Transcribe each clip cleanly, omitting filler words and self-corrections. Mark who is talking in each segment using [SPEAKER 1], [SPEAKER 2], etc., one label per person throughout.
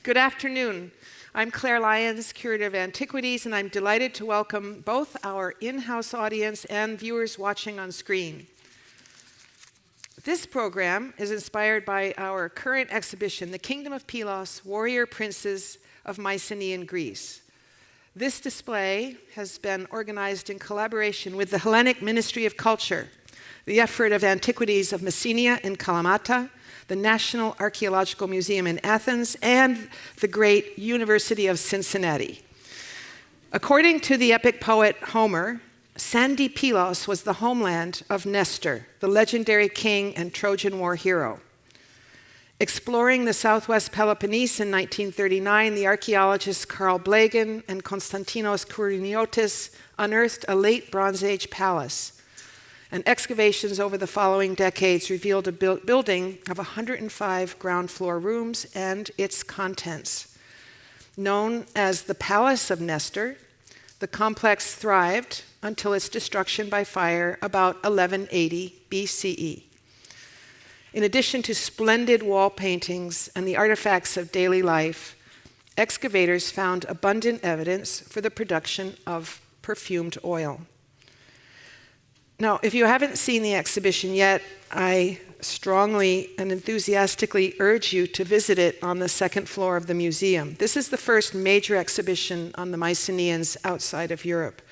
[SPEAKER 1] Good afternoon. I'm Claire Lyons, Curator of Antiquities, and I'm delighted to welcome both our in-house audience and viewers watching on screen. This program is inspired by our current exhibition, The Kingdom of Pylos, Warrior Princes of Mycenaean Greece. This display has been organized in collaboration with the Hellenic Ministry of Culture, the Effort of Antiquities of Messenia in Kalamata, the National Archaeological Museum in Athens, and the great University of Cincinnati. According to the epic poet Homer, sandy Pylos was the homeland of Nestor, the legendary king and Trojan War hero. Exploring the southwest Peloponnese in 1939, the archaeologists Carl Blegen and Konstantinos Kouriniotis unearthed a late Bronze Age palace. And excavations over the following decades revealed a building of 105 ground floor rooms and its contents. Known as the Palace of Nestor, the complex thrived until its destruction by fire about 1180 BCE. In addition to splendid wall paintings and the artifacts of daily life, excavators found abundant evidence for the production of perfumed oil. Now, if you haven't seen the exhibition yet, I strongly and enthusiastically urge you to visit it on the second floor of the museum. This is the first major exhibition on the Mycenaeans outside of Europe,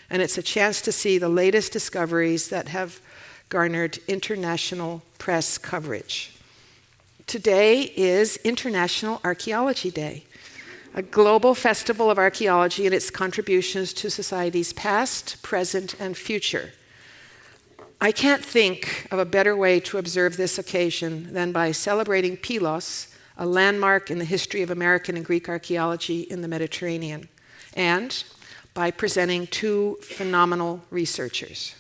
[SPEAKER 1] and it's a chance to see the latest discoveries that have garnered international press coverage. Today is International Archaeology Day, a global festival of archaeology and its contributions to society's past, present, and future. I can't think of a better way to observe this occasion than by celebrating Pylos, a landmark in the history of American and Greek archaeology in the Mediterranean, and by presenting two phenomenal researchers.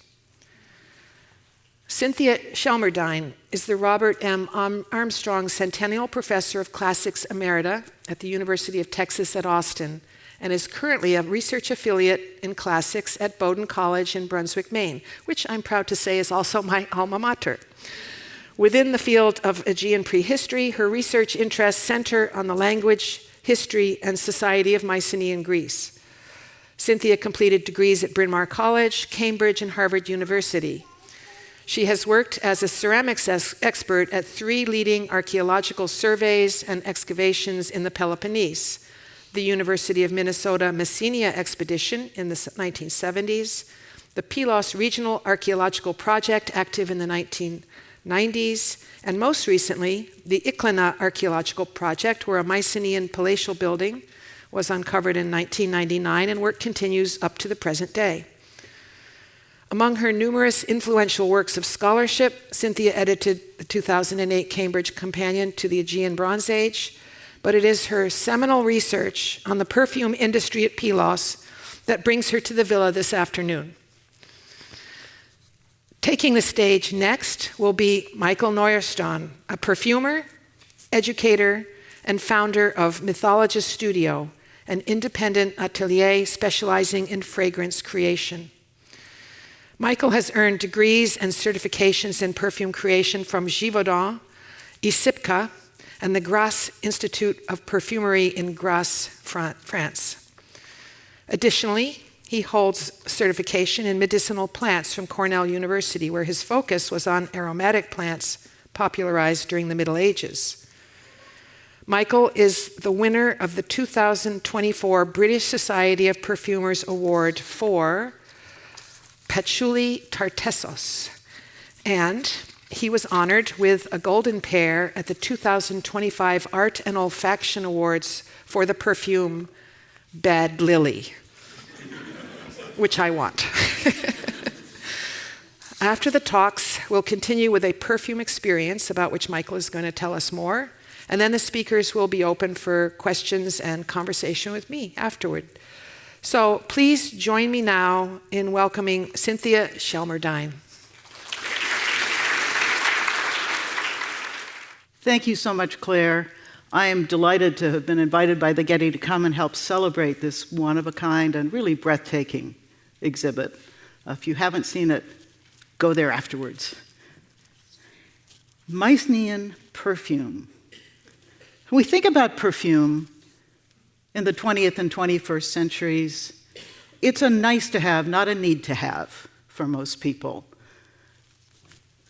[SPEAKER 1] Cynthia Shelmerdine is the Robert M. Armstrong Centennial Professor of Classics Emerita at the University of Texas at Austin, and is currently a research affiliate in classics at Bowdoin College in Brunswick, Maine, which I'm proud to say is also my alma mater. Within the field of Aegean prehistory, her research interests center on the language, history, and society of Mycenaean Greece. Cynthia completed degrees at Bryn Mawr College, Cambridge, and Harvard University. She has worked as a ceramics expert at 3 leading archaeological surveys and excavations in the Peloponnese: the University of Minnesota Messenia expedition in the 1970s, the Pylos Regional Archaeological Project active in the 1990s, and most recently, the Iklina Archaeological Project, where a Mycenaean palatial building was uncovered in 1999, and work continues up to the present day. Among her numerous influential works of scholarship, Cynthia edited the 2008 Cambridge Companion to the Aegean Bronze Age, but it is her seminal research on the perfume industry at Pylos that brings her to the villa this afternoon. Taking the stage next will be Michael Nordstrand, a perfumer, educator, and founder of Mythologist Studio, an independent atelier specializing in fragrance creation. Michael has earned degrees and certifications in perfume creation from Givaudan, ISIPCA, and the Grasse Institute of Perfumery in Grasse, France. Additionally, he holds certification in medicinal plants from Cornell University, where his focus was on aromatic plants popularized during the Middle Ages. Michael is the winner of the 2024 British Society of Perfumers Award for Patchouli Tartessos, and he was honored with a golden pear at the 2025 Art and Olfaction Awards for the perfume Bad Lily, which I want. After the talks, we'll continue with a perfume experience about which Michael is going to tell us more, and then the speakers will be open for questions and conversation with me afterward. So please join me now in welcoming Cynthia Shelmerdine.
[SPEAKER 2] Thank you so much, Claire. I am delighted to have been invited by the Getty to come and help celebrate this one-of-a-kind and really breathtaking exhibit. If you haven't seen it, go there afterwards. Mycenaean perfume. When we think about perfume in the 20th and 21st centuries, it's a nice to have, not a need to have for most people.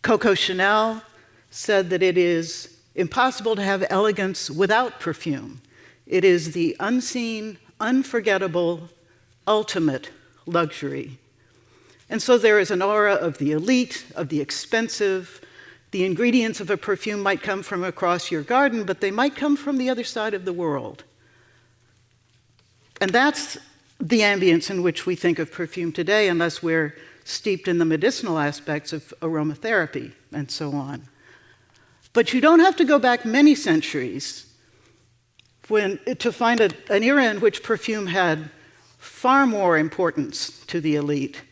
[SPEAKER 2] Coco Chanel said that it is impossible to have elegance without perfume. It is the unseen, unforgettable, ultimate luxury. And so there is an aura of the elite, of the expensive. The ingredients of a perfume might come from across your garden, but they might come from the other side of the world. And that's the ambience in which we think of perfume today, unless we're steeped in the medicinal aspects of aromatherapy and so on. But you don't have to go back many centuries to find an era in which perfume had far more importance to the elite.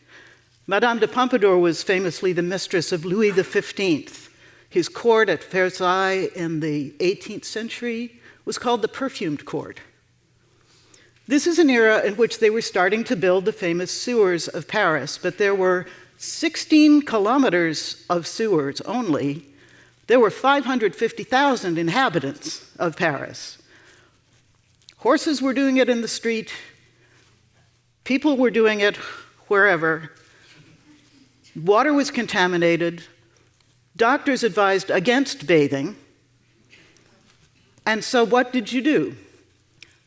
[SPEAKER 2] Madame de Pompadour was famously the mistress of Louis XV. His court at Versailles in the 18th century was called the perfumed court. This is an era in which they were starting to build the famous sewers of Paris, but there were 16 kilometers of sewers only. There were 550,000 inhabitants of Paris. Horses were doing it in the street. People were doing it wherever. Water was contaminated. Doctors advised against bathing. And so what did you do?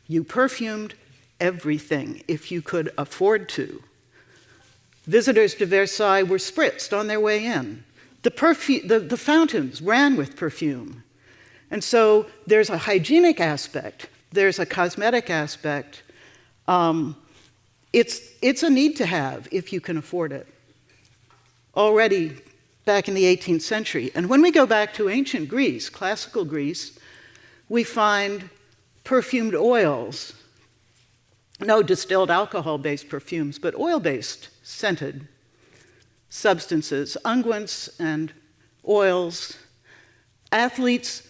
[SPEAKER 2] You perfumed everything if you could afford to. Visitors to Versailles were spritzed on their way in. The fountains ran with perfume. And so there's a hygienic aspect, there's a cosmetic aspect. It's a need to have if you can afford it. Already back in the 18th century. And when we go back to ancient Greece, classical Greece, we find perfumed oils. No distilled alcohol-based perfumes, but oil-based scented substances, unguents and oils. Athletes,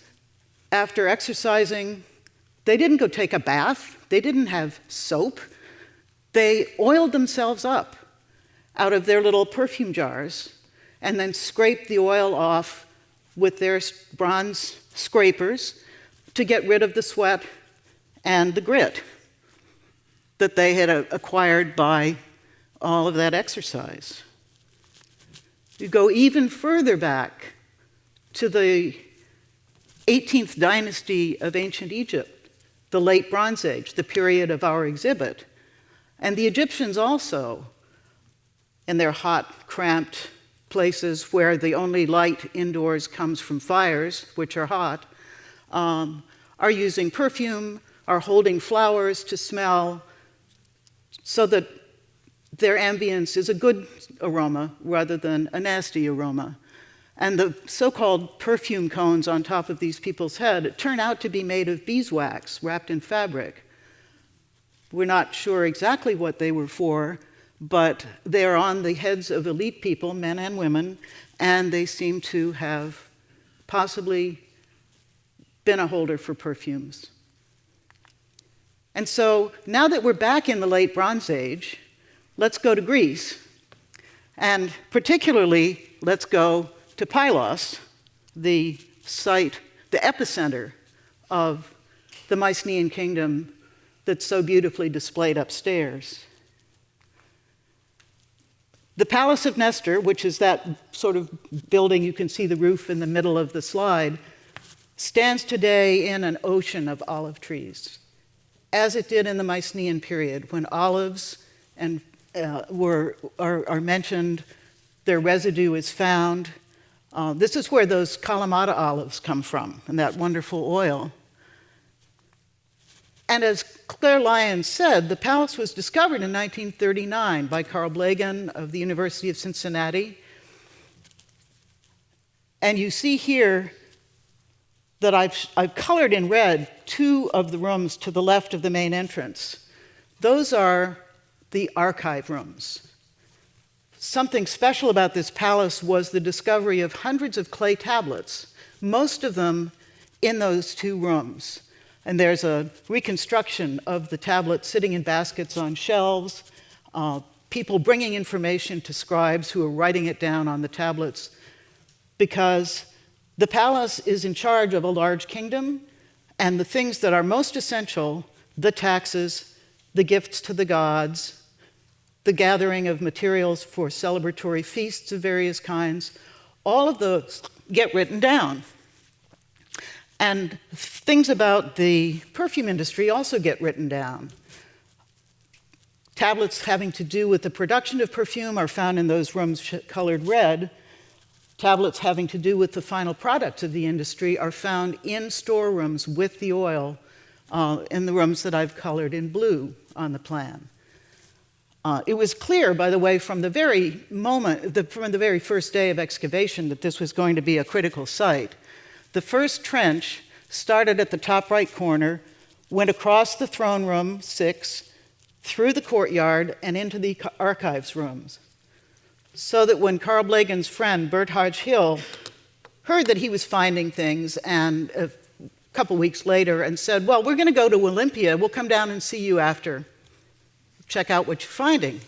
[SPEAKER 2] after exercising, they didn't go take a bath. They didn't have soap. They oiled themselves up out of their little perfume jars and then scraped the oil off with their bronze scrapers to get rid of the sweat and the grit that they had acquired by all of that exercise. You go even further back to the 18th dynasty of ancient Egypt, the late Bronze Age, the period of our exhibit. And the Egyptians also, in their hot, cramped places where the only light indoors comes from fires, which are hot, are using perfume, are holding flowers to smell, so that their ambience is a good aroma rather than a nasty aroma. And the so-called perfume cones on top of these people's head turn out to be made of beeswax wrapped in fabric. We're not sure exactly what they were for, but they're on the heads of elite people, men and women, and they seem to have possibly been a holder for perfumes. And so now that we're back in the late Bronze Age, let's go to Greece. And particularly, let's go to Pylos, the site, the epicenter of the Mycenaean kingdom that's so beautifully displayed upstairs. The Palace of Nestor, which is that sort of building, you can see the roof in the middle of the slide, stands today in an ocean of olive trees, as it did in the Mycenaean period, when olives are mentioned, their residue is found. This is where those Kalamata olives come from, and that wonderful oil. And as Claire Lyons said, the palace was discovered in 1939 by Carl Blagan of the University of Cincinnati. And you see here that I've colored in red two of the rooms to the left of the main entrance. Those are the archive rooms. Something special about this palace was the discovery of hundreds of clay tablets, most of them in those two rooms. And there's a reconstruction of the tablets sitting in baskets on shelves, people bringing information to scribes who are writing it down on the tablets, because the palace is in charge of a large kingdom, And the things that are most essential, the taxes, the gifts to the gods, the gathering of materials for celebratory feasts of various kinds, all of those get written down. And things about the perfume industry also get written down. Tablets having to do with the production of perfume are found in those rooms colored red. Tablets having to do with the final products of the industry are found in storerooms with the oil in the rooms that I've colored in blue on the plan. It was clear, by the way, from the very from the very first day of excavation that this was going to be a critical site. The first trench started at the top right corner, went across the throne room 6, through the courtyard, and into the archives rooms. So that when Carl Blagan's friend, Bert Hodge Hill, heard that he was finding things, and a couple weeks later, and said, well, we're going to go to Olympia, we'll come down and see you after. Check out what you're finding.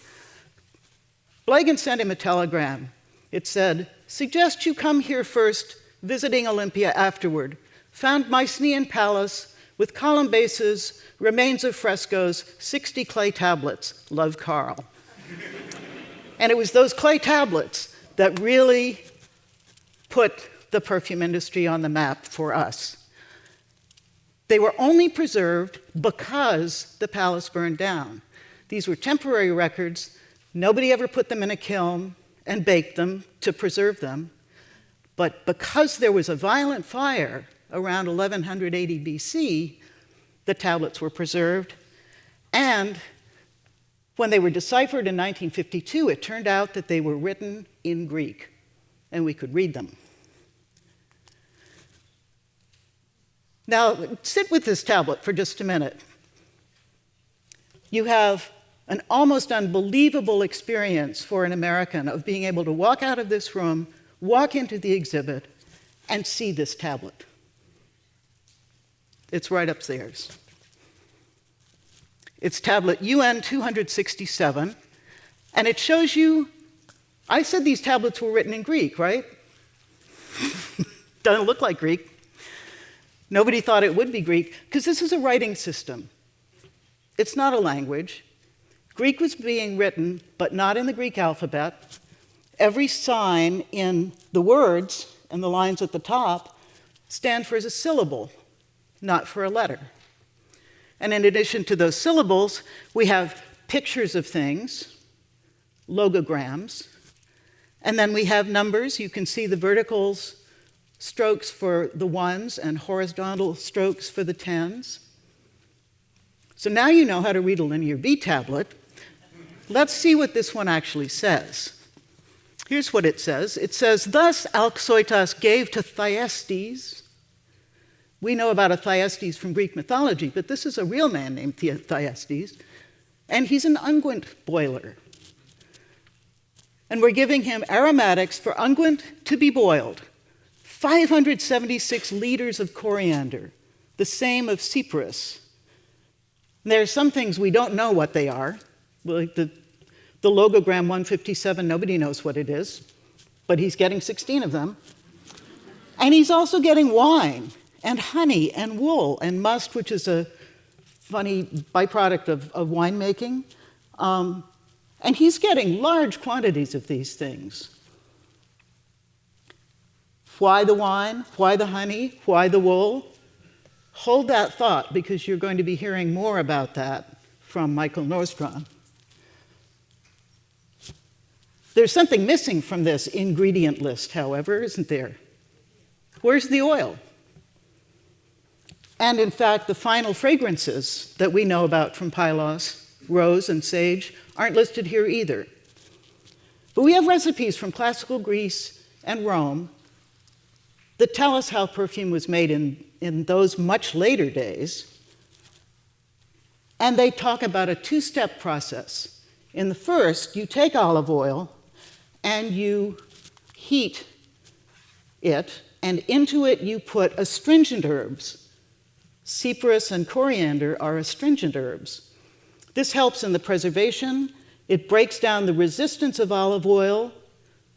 [SPEAKER 2] Blagan sent him a telegram. It said, suggest you come here first, visiting Olympia afterward. Found Mycenaean palace with column bases, remains of frescoes, 60 clay tablets. Love, Carl. And it was those clay tablets that really put the perfume industry on the map for us. They were only preserved because the palace burned down. These were temporary records. Nobody ever put them in a kiln and baked them to preserve them. But because there was a violent fire around 1180 BC, the tablets were preserved. And when they were deciphered in 1952, it turned out that they were written in Greek, and we could read them. Now, sit with this tablet for just a minute. You have an almost unbelievable experience for an American of being able to walk out of this room, walk into the exhibit, and see this tablet. It's right upstairs. It's tablet UN 267, and it shows you, I said these tablets were written in Greek, right? Doesn't look like Greek. Nobody thought it would be Greek, because this is a writing system. It's not a language. Greek was being written, but not in the Greek alphabet. Every sign in the words and the lines at the top stand for a syllable, not for a letter. And in addition to those syllables, we have pictures of things, logograms, and then we have numbers. You can see the vertical strokes for the ones and horizontal strokes for the tens. So now you know how to read a linear B tablet. Let's see what this one actually says. Here's what it says. It says, thus Alksoitas gave to Thyestes. We know about a Thyestes from Greek mythology, but this is a real man named Thyestes, and he's an unguent boiler. And we're giving him aromatics for unguent to be boiled. 576 liters of coriander, the same of cyperus. There are some things we don't know what they are. Like the logogram 157, nobody knows what it is, but he's getting 16 of them. And he's also getting wine and honey and wool and must, which is a funny byproduct of winemaking. And he's getting large quantities of these things. Why the wine? Why the honey? Why the wool? Hold that thought, because you're going to be hearing more about that from Michael Nordstrand. There's something missing from this ingredient list, however, isn't there? Where's the oil? And in fact, the final fragrances that we know about from Pylos, rose and sage, aren't listed here either. But we have recipes from classical Greece and Rome that tell us how perfume was made in those much later days. And they talk about a two-step process. In the first, you take olive oil and you heat it, and into it you put astringent herbs. Cyperus and coriander are astringent herbs. This helps in the preservation. It breaks down the resistance of olive oil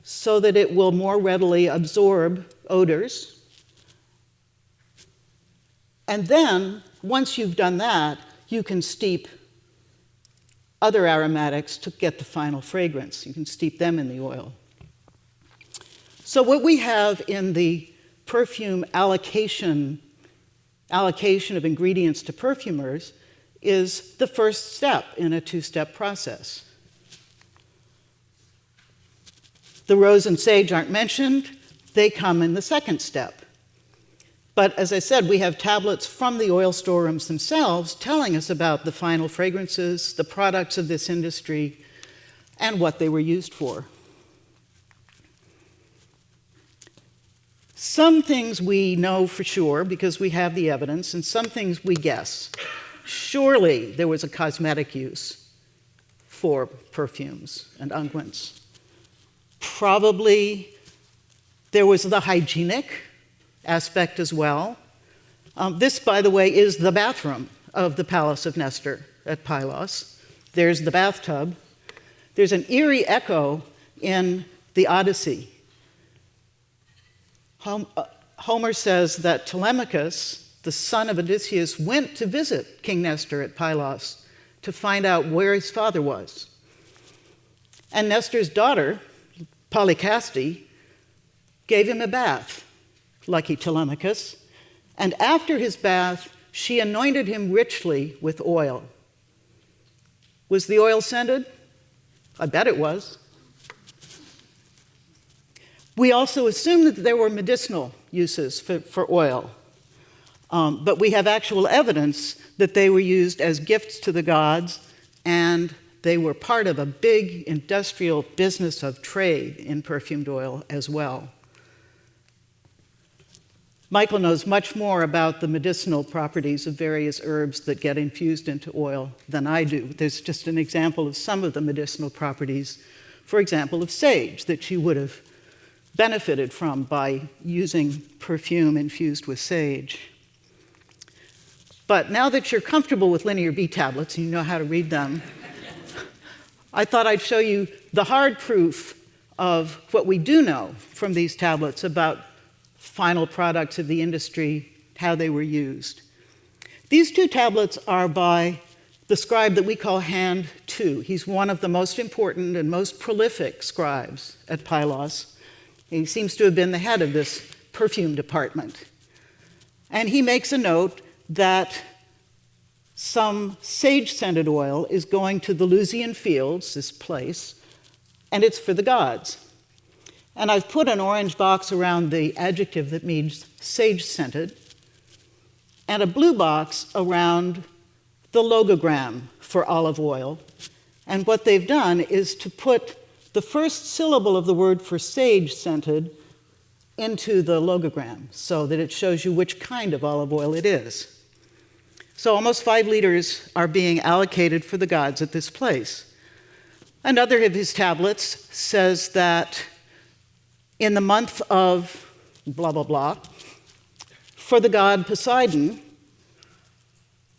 [SPEAKER 2] so that it will more readily absorb odors. And then, once you've done that, you can steep other aromatics to get the final fragrance. You can steep them in the oil. So what we have in the perfume allocation of ingredients to perfumers is the first step in a two-step process. The rose and sage aren't mentioned. They come in the second step. But as I said, we have tablets from the oil storerooms themselves telling us about the final fragrances, the products of this industry, and what they were used for. Some things we know for sure because we have the evidence, and some things we guess. Surely there was a cosmetic use for perfumes and unguents. Probably there was the hygienic aspect as well. This, by the way, is the bathroom of the Palace of Nestor at Pylos. There's the bathtub. There's an eerie echo in the Odyssey. Homer says that Telemachus, the son of Odysseus, went to visit King Nestor at Pylos to find out where his father was. And Nestor's daughter, Polycaste, gave him a bath, lucky Telemachus, and after his bath, she anointed him richly with oil. Was the oil scented? I bet it was. We also assume that there were medicinal uses for oil, but we have actual evidence that they were used as gifts to the gods, and they were part of a big industrial business of trade in perfumed oil as well. Michael knows much more about the medicinal properties of various herbs that get infused into oil than I do. There's just an example of some of the medicinal properties, for example, of sage that she would have benefited from by using perfume infused with sage. But now that you're comfortable with linear B tablets and you know how to read them, I thought I'd show you the hard proof of what we do know from these tablets about final products of the industry, how they were used. These two tablets are by the scribe that we call Hand II. He's one of the most important and most prolific scribes at Pylos. He seems to have been the head of this perfume department. And he makes a note that some sage-scented oil is going to the Lusian fields, this place, and it's for the gods. And I've put an orange box around the adjective that means sage-scented, and a blue box around the logogram for olive oil. And what they've done is to put the first syllable of the word for sage-scented into the logogram so that it shows you which kind of olive oil it is. So almost 5 liters are being allocated for the gods at this place. Another of his tablets says that in the month of blah, blah, blah, for the god Poseidon,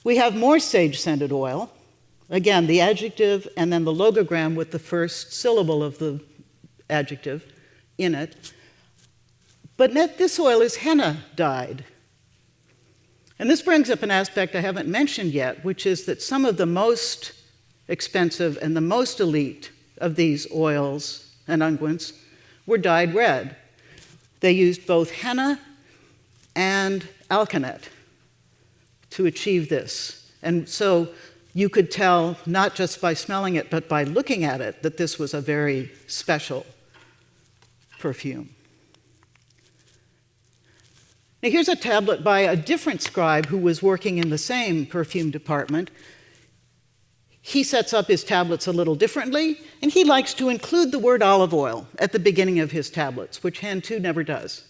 [SPEAKER 2] we have more sage-scented oil. Again, the adjective and then the logogram with the first syllable of the adjective in it. But this oil is henna dyed. And this brings up an aspect I haven't mentioned yet, which is that some of the most expensive and the most elite of these oils and unguents were dyed red. They used both henna and alkanet to achieve this. And so you could tell, not just by smelling it, but by looking at it, that this was a very special perfume. Now here's a tablet by a different scribe who was working in the same perfume department. He sets up his tablets a little differently, and he likes to include the word olive oil at the beginning of his tablets, which Hand II never does.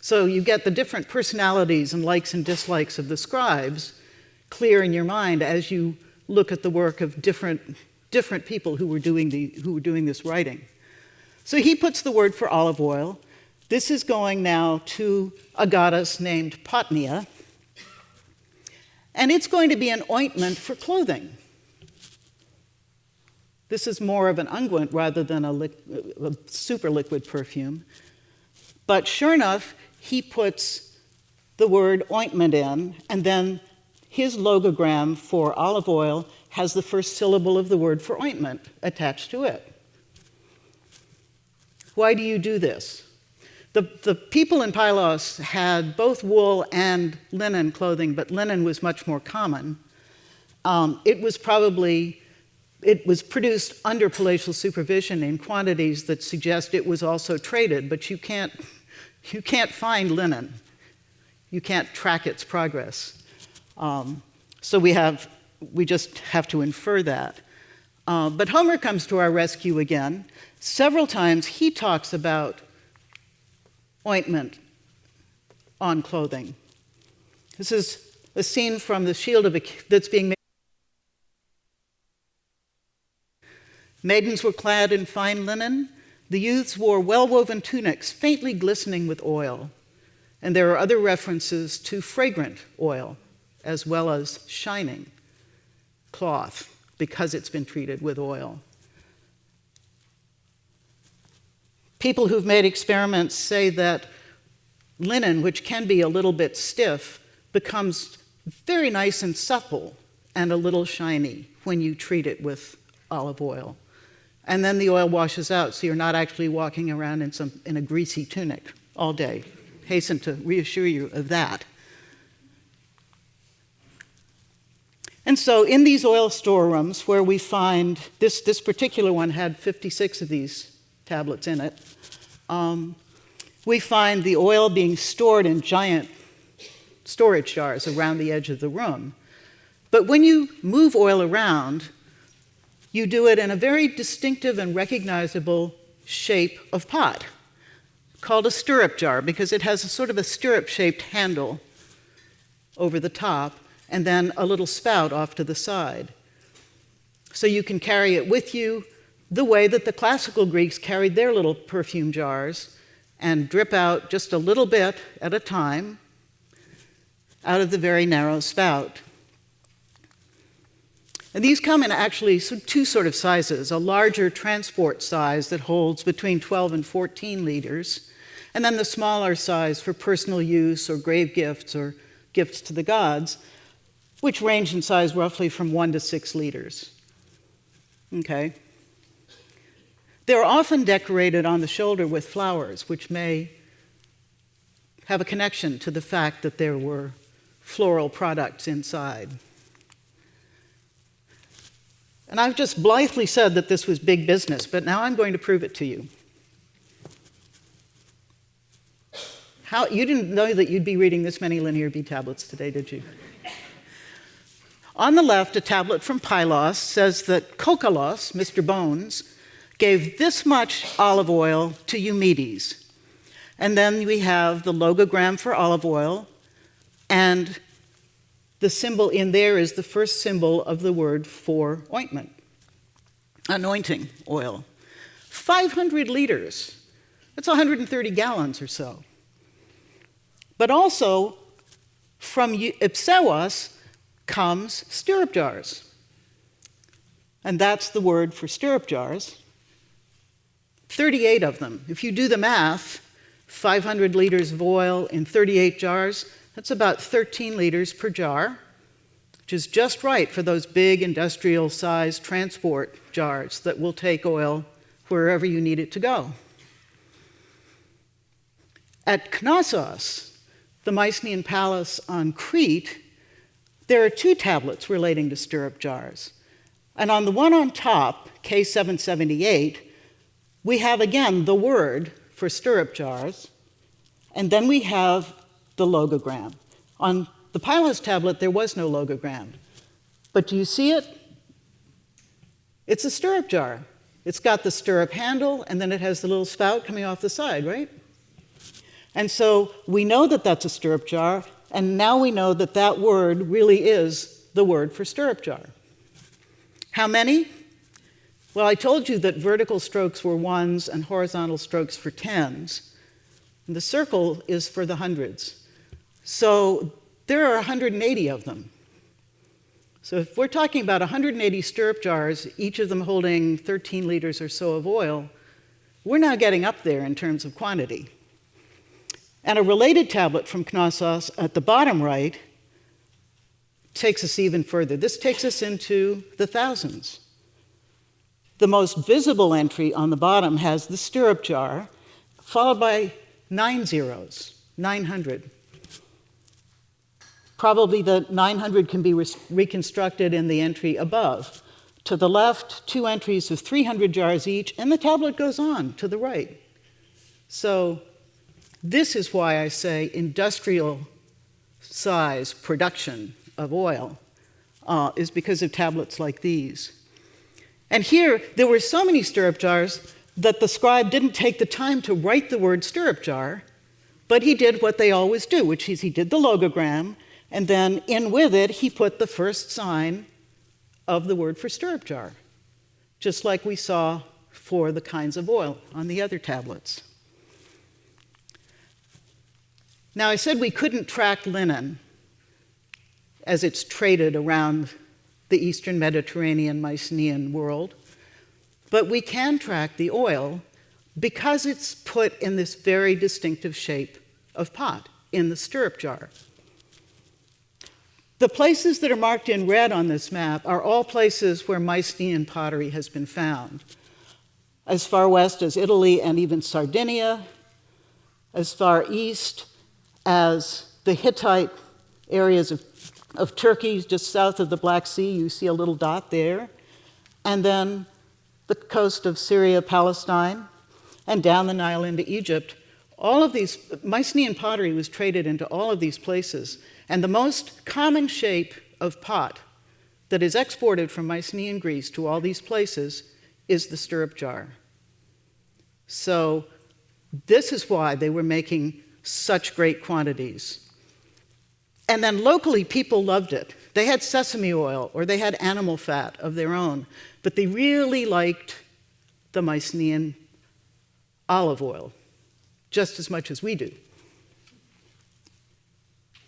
[SPEAKER 2] So you get the different personalities and likes and dislikes of the scribes clear in your mind as you look at the work of different people who were doing this writing. So he puts the word for olive oil. This is going now to a goddess named Potnia, and it's going to be an ointment for clothing. This is more of an unguent rather than a super liquid perfume. But sure enough, he puts the word ointment in, and then his logogram for olive oil has the first syllable of the word for ointment attached to it. Why do you do this? The people in Pylos had both wool and linen clothing, but linen was much more common. It was produced under palatial supervision in quantities that suggest it was also traded, but you can't find linen. You can't track its progress. So we just have to infer that. But Homer comes to our rescue again. Several times he talks about ointment on clothing. This is a scene from the Shield that's being made. Maidens were clad in fine linen. The youths wore well-woven tunics, faintly glistening with oil. And there are other references to fragrant oil, as well as shining cloth, because it's been treated with oil. People who've made experiments say that linen, which can be a little bit stiff, becomes very nice and supple and a little shiny when you treat it with olive oil. And then the oil washes out, so you're not actually walking around in a greasy tunic all day. Hasten to reassure you of that. And so in these oil storerooms where we find, this particular one had 56 of these tablets in it, we find the oil being stored in giant storage jars around the edge of the room. But when you move oil around, you do it in a very distinctive and recognizable shape of pot, called a stirrup jar, because it has a sort of a stirrup-shaped handle over the top, and then a little spout off to the side. So you can carry it with you the way that the classical Greeks carried their little perfume jars and drip out just a little bit at a time out of the very narrow spout. And these come in actually two sort of sizes, a larger transport size that holds between 12 and 14 liters, and then the smaller size for personal use or grave gifts or gifts to the gods, which range in size roughly from 1 to 6 liters. Okay? They're often decorated on the shoulder with flowers, which may have a connection to the fact that there were floral products inside. And I've just blithely said that this was big business, but now I'm going to prove it to you. You didn't know that you'd be reading this many Linear B tablets today, did you? On the left, a tablet from Pylos says that Kokalos, Mr. Bones, gave this much olive oil to Eumedes. And then we have the logogram for olive oil, and the symbol in there is the first symbol of the word for ointment, anointing oil. 500 liters. That's 130 gallons or so. But also, from Ipsewas comes stirrup jars. And that's the word for stirrup jars. 38 of them. If you do the math, 500 liters of oil in 38 jars, that's about 13 liters per jar, which is just right for those big industrial-sized transport jars that will take oil wherever you need it to go. At Knossos, the Mycenaean palace on Crete, there are 2 tablets relating to stirrup jars. And on the one on top, K778, we have again the word for stirrup jars, and then we have the logogram. On the Pylos tablet, there was no logogram. But do you see it? It's a stirrup jar. It's got the stirrup handle, and then it has the little spout coming off the side, right? And so we know that that's a stirrup jar, and now we know that that word really is the word for stirrup jar. How many? Well, I told you that vertical strokes were 1s and horizontal strokes for 10s. And the circle is for the hundreds. So there are 180 of them. So if we're talking about 180 stirrup jars, each of them holding 13 liters or so of oil, we're now getting up there in terms of quantity. And a related tablet from Knossos at the bottom right takes us even further. This takes us into the thousands. The most visible entry on the bottom has the stirrup jar, followed by 9 zeros, 900. Probably the 900 can be reconstructed in the entry above. To the left, 2 entries of 300 jars each, and the tablet goes on to the right. So this is why I say industrial size production of oil is because of tablets like these. And here, there were so many stirrup jars that the scribe didn't take the time to write the word stirrup jar, but he did what they always do, which is he did the logogram, and then in with it, he put the first sign of the word for stirrup jar, just like we saw for the kinds of oil on the other tablets. Now, I said we couldn't track linen as it's traded around the Eastern Mediterranean Mycenaean world, but we can track the oil because it's put in this very distinctive shape of pot, in the stirrup jar. The places that are marked in red on this map are all places where Mycenaean pottery has been found. As far west as Italy and even Sardinia, as far east as the Hittite areas of Turkey, just south of the Black Sea, you see a little dot there, and then the coast of Syria, Palestine, and down the Nile into Egypt. All of these, Mycenaean pottery was traded into all of these places, and the most common shape of pot that is exported from Mycenaean Greece to all these places is the stirrup jar. So this is why they were making such great quantities. And then locally, people loved it. They had sesame oil or they had animal fat of their own, but they really liked the Mycenaean olive oil just as much as we do.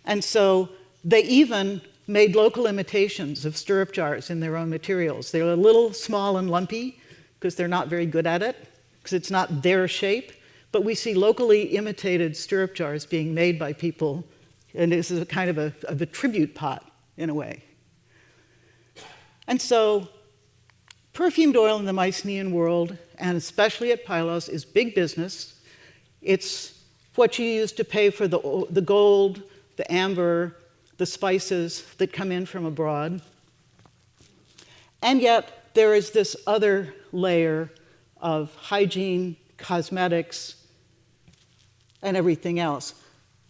[SPEAKER 2] And so they even made local imitations of stirrup jars in their own materials. They're a little small and lumpy because they're not very good at it, because it's not their shape, but we see locally imitated stirrup jars being made by people, and this is a kind of a tribute pot in a way. And so perfumed oil in the Mycenaean world, and especially at Pylos, is big business. It's what you use to pay for the gold, the amber, the spices that come in from abroad. And yet, there is this other layer of hygiene, cosmetics, and everything else.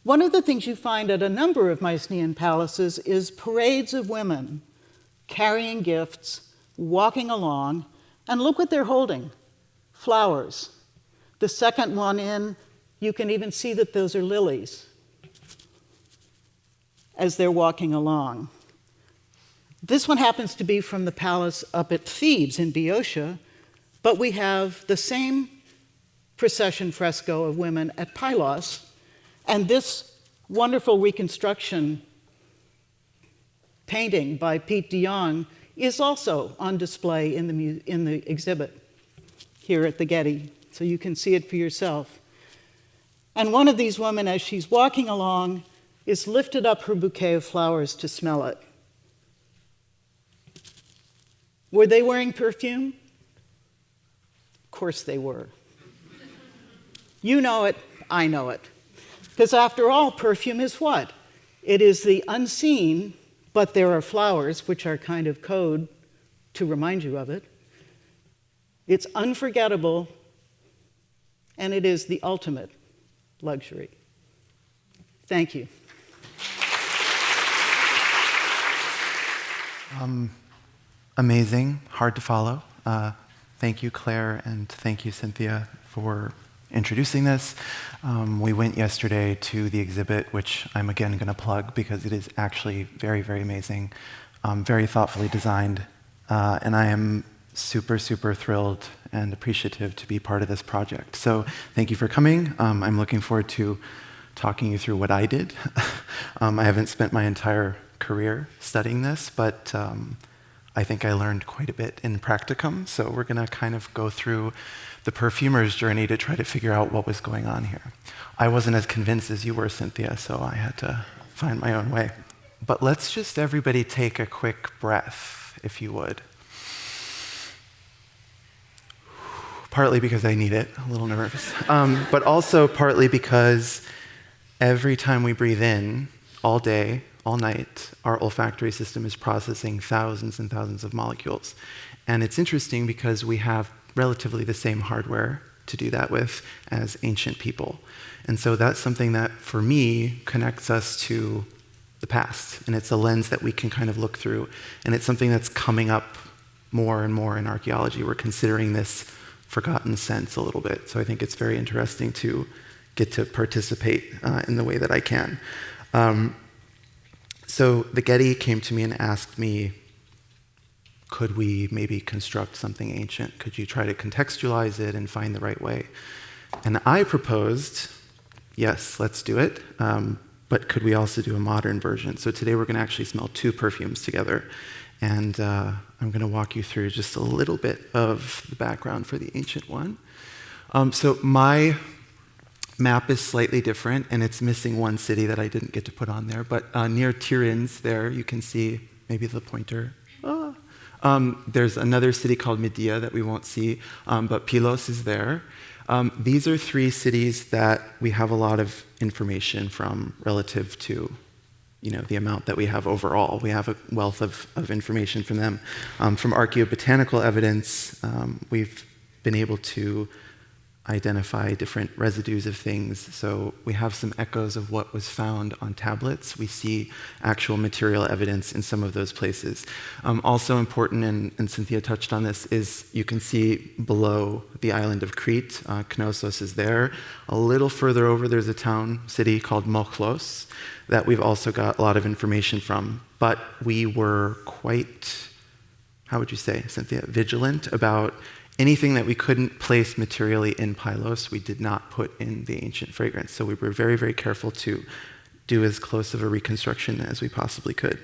[SPEAKER 2] One of the things you find at a number of Mycenaean palaces is parades of women carrying gifts, walking along, and look what they're holding, flowers. The second one in, you can even see that those are lilies as they're walking along. This one happens to be from the palace up at Thebes in Boeotia, but we have the same procession fresco of women at Pylos, and this wonderful reconstruction painting by Pete de Jong is also on display in the exhibit here at the Getty, so you can see it for yourself. And one of these women, as she's walking along, is lifted up her bouquet of flowers to smell it. Were they wearing perfume? Of course they were. You know it, I know it. Because after all, perfume is what? It is the unseen, but there are flowers, which are kind of code to remind you of it. It's unforgettable, and it is the ultimate luxury. Thank you.
[SPEAKER 3] Amazing, hard to follow. Thank you, Claire, and thank you, Cynthia, for introducing this. We went yesterday to the exhibit, which I'm again going to plug because it is actually very, very amazing, very thoughtfully designed, and I am super, super thrilled and appreciative to be part of this project. So thank you for coming. I'm looking forward to talking you through what I did. I haven't spent my entire career studying this, but I think I learned quite a bit in practicum, so we're going to kind of go through the perfumer's journey to try to figure out what was going on here. I wasn't as convinced as you were, Cynthia, so I had to find my own way. But let's just everybody take a quick breath, if you would. Partly because I need it, a little nervous, but also partly because every time we breathe in, all day, all night, our olfactory system is processing thousands and thousands of molecules. And it's interesting because we have relatively the same hardware to do that with as ancient people. And so that's something that, for me, connects us to the past. And it's a lens that we can kind of look through. And it's something that's coming up more and more in archaeology. We're considering this forgotten sense a little bit. So I think it's very interesting to get to participate in the way that I can. So the Getty came to me and asked me, could we maybe construct something ancient? Could you try to contextualize it and find the right way? And I proposed, yes, let's do it, but could we also do a modern version? So today we're going to actually smell 2 perfumes together. And I'm going to walk you through just a little bit of the background for the ancient one. So my map is slightly different, and it's missing one city that I didn't get to put on there. But near Tiryns there, you can see maybe the pointer. There's another city called Medea that we won't see, but Pylos is there. These are 3 cities that we have a lot of information from relative to the amount that we have overall. We have a wealth of information from them. From archaeobotanical evidence, we've been able to identify different residues of things. So we have some echoes of what was found on tablets. We see actual material evidence in some of those places. Also important, and Cynthia touched on this, is you can see below the island of Crete, Knossos is there. A little further over, there's a town, city called Mochlos that we've also got a lot of information from. But we were quite, how would you say, Cynthia, vigilant about anything that we couldn't place materially in Pylos, we did not put in the ancient fragrance. So we were very, very careful to do as close of a reconstruction as we possibly could.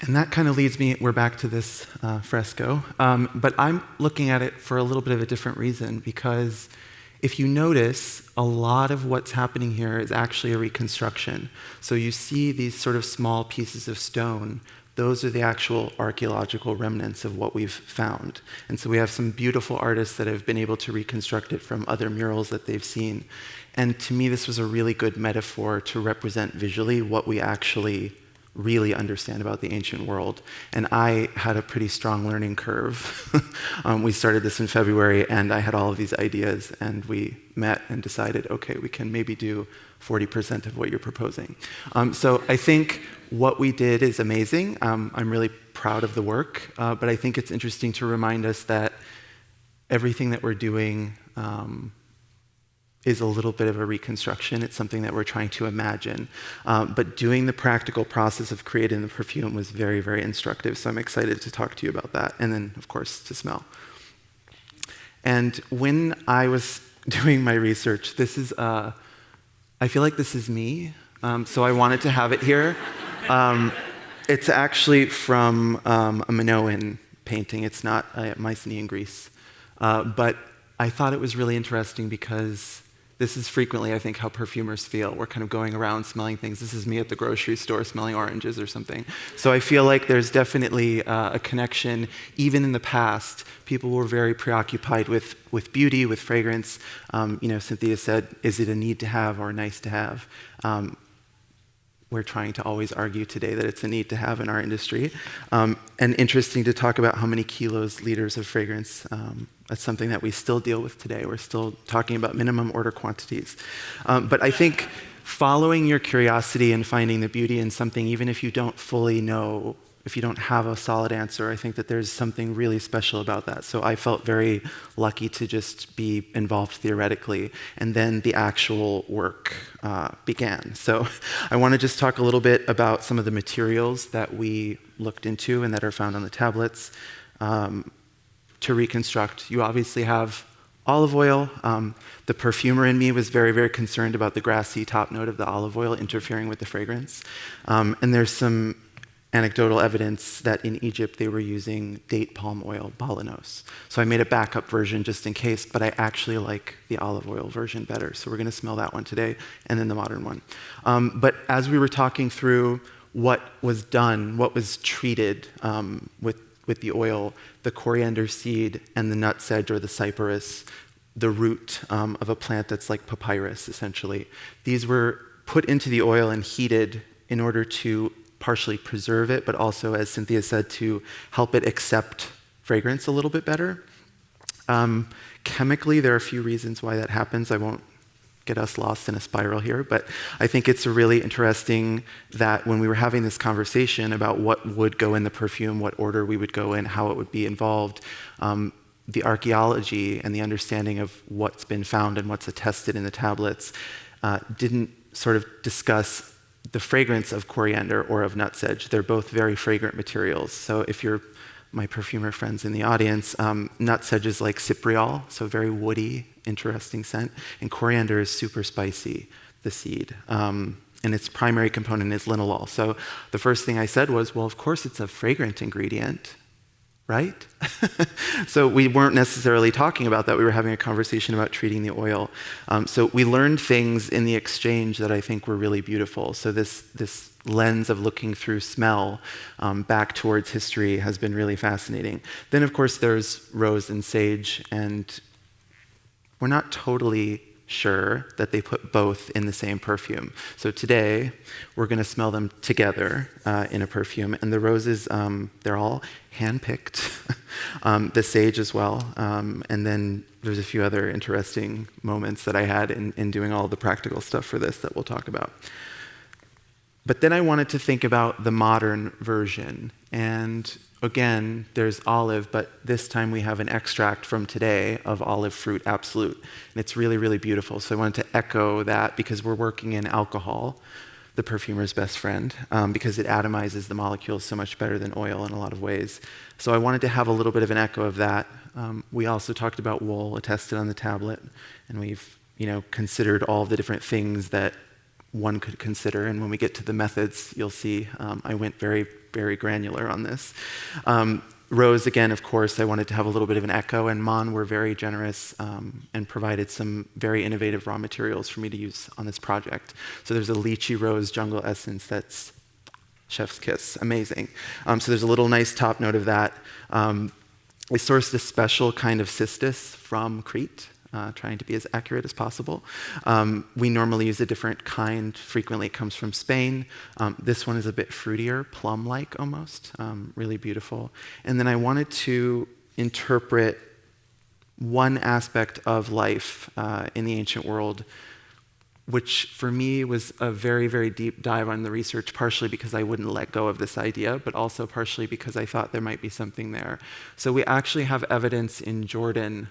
[SPEAKER 3] And that kind of leads me, we're back to this fresco, but I'm looking at it for a little bit of a different reason, because if you notice, a lot of what's happening here is actually a reconstruction. So you see these sort of small pieces of stone. Those are the actual archaeological remnants of what we've found. And so we have some beautiful artists that have been able to reconstruct it from other murals that they've seen. And to me, this was a really good metaphor to represent visually what we actually really understand about the ancient world. And I had a pretty strong learning curve. We started this in February, and I had all of these ideas, and we met and decided, okay, we can maybe do 40% of what you're proposing. So I think what we did is amazing. I'm really proud of the work, but I think it's interesting to remind us that everything that we're doing is a little bit of a reconstruction. It's something that we're trying to imagine. But doing the practical process of creating the perfume was very, very instructive. So I'm excited to talk to you about that. And then, of course, to smell. And when I was doing my research, this is, I feel like this is me. So I wanted to have it here. It's actually from a Minoan painting. It's not Mycenaean Greece. But I thought it was really interesting because this is frequently, I think, how perfumers feel. We're kind of going around smelling things. This is me at the grocery store smelling oranges or something. So I feel like there's definitely a connection. Even in the past, people were very preoccupied with beauty, with fragrance. Cynthia said, is it a need to have or a nice to have? We're trying to always argue today that it's a need to have in our industry. And interesting to talk about how many kilos, liters of fragrance. That's something that we still deal with today. We're still talking about minimum order quantities. But I think following your curiosity and finding the beauty in something, even if you don't fully know, if you don't have a solid answer, I think that there's something really special about that. So I felt very lucky to just be involved theoretically, and then the actual work began. So I want to just talk a little bit about some of the materials that we looked into and that are found on the tablets to reconstruct. You obviously have olive oil. The perfumer in me was very, very concerned about the grassy top note of the olive oil interfering with the fragrance. And there's some anecdotal evidence that in Egypt they were using date palm oil, balanos. So I made a backup version just in case, but I actually like the olive oil version better. So we're going to smell that one today, and then the modern one. But as we were talking through what was done, what was treated with the oil, the coriander seed and the nutsedge or the cyperus, the root of a plant that's like papyrus, essentially. These were put into the oil and heated in order to partially preserve it, but also, as Cynthia said, to help it accept fragrance a little bit better. Chemically, there are a few reasons why that happens. I won't get us lost in a spiral here, but I think it's really interesting that when we were having this conversation about what would go in the perfume, what order we would go in, how it would be involved, the archaeology and the understanding of what's been found and what's attested in the tablets didn't sort of discuss the fragrance of coriander or of nutsedge. They're both very fragrant materials. So if you're my perfumer friends in the audience, nutsedge is like cypriol, so very woody, interesting scent, and coriander is super spicy, the seed. And its primary component is linalool. So the first thing I said was, well, of course it's a fragrant ingredient, right? So we weren't necessarily talking about that. We were having a conversation about treating the oil. So we learned things in the exchange that I think were really beautiful. So this lens of looking through smell back towards history has been really fascinating. Then, of course, there's rose and sage, and we're not totally sure that they put both in the same perfume. So today, we're going to smell them together in a perfume. And the roses, they're all hand-picked. The sage as well. And then there's a few other interesting moments that I had in doing all the practical stuff for this that we'll talk about. But then I wanted to think about the modern version. And again, there's olive, but this time we have an extract from today of olive fruit absolute. And it's really, really beautiful. So I wanted to echo that because we're working in alcohol, the perfumer's best friend, because it atomizes the molecules so much better than oil in a lot of ways. So I wanted to have a little bit of an echo of that. We also talked about wool attested on the tablet, and we've considered all the different things that one could consider. And when we get to the methods, you'll see I went very, very granular on this. Rose, again, of course, I wanted to have a little bit of an echo, and Mon were very generous and provided some very innovative raw materials for me to use on this project. So there's a lychee rose jungle essence that's chef's kiss, amazing. So there's a little nice top note of that. We sourced a special kind of cistus from Crete, trying to be as accurate as possible. We normally use a different kind. Frequently it comes from Spain. This one is a bit fruitier, plum-like almost, really beautiful. And then I wanted to interpret one aspect of life in the ancient world, which for me was a very, very deep dive on the research, partially because I wouldn't let go of this idea, but also partially because I thought there might be something there. So we actually have evidence in Jordan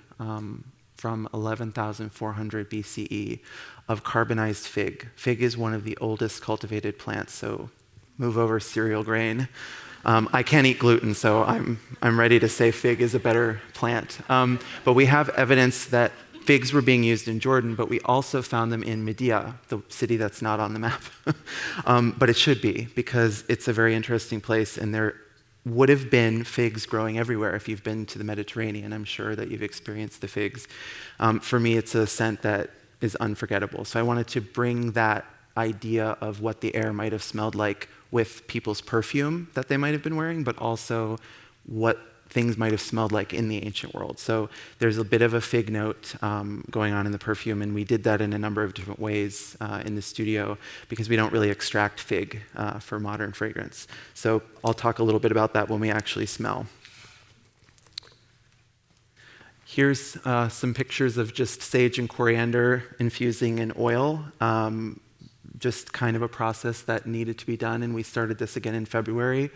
[SPEAKER 3] from 11,400 BCE of carbonized fig. Fig is one of the oldest cultivated plants, so move over cereal grain. I can't eat gluten, so I'm ready to say fig is a better plant. But we have evidence that figs were being used in Jordan, but we also found them in Media, the city that's not on the map. But it should be, because it's a very interesting place, and there would have been figs growing everywhere. If you've been to the Mediterranean, I'm sure that you've experienced the figs. For me, it's a scent that is unforgettable. So I wanted to bring that idea of what the air might have smelled like with people's perfume that they might have been wearing, but also what things might have smelled like in the ancient world. So there's a bit of a fig note going on in the perfume, and we did that in a number of different ways in the studio because we don't really extract fig for modern fragrance. So I'll talk a little bit about that when we actually smell. Here's some pictures of just sage and coriander infusing in oil. Just kind of a process that needed to be done, and we started this again in February.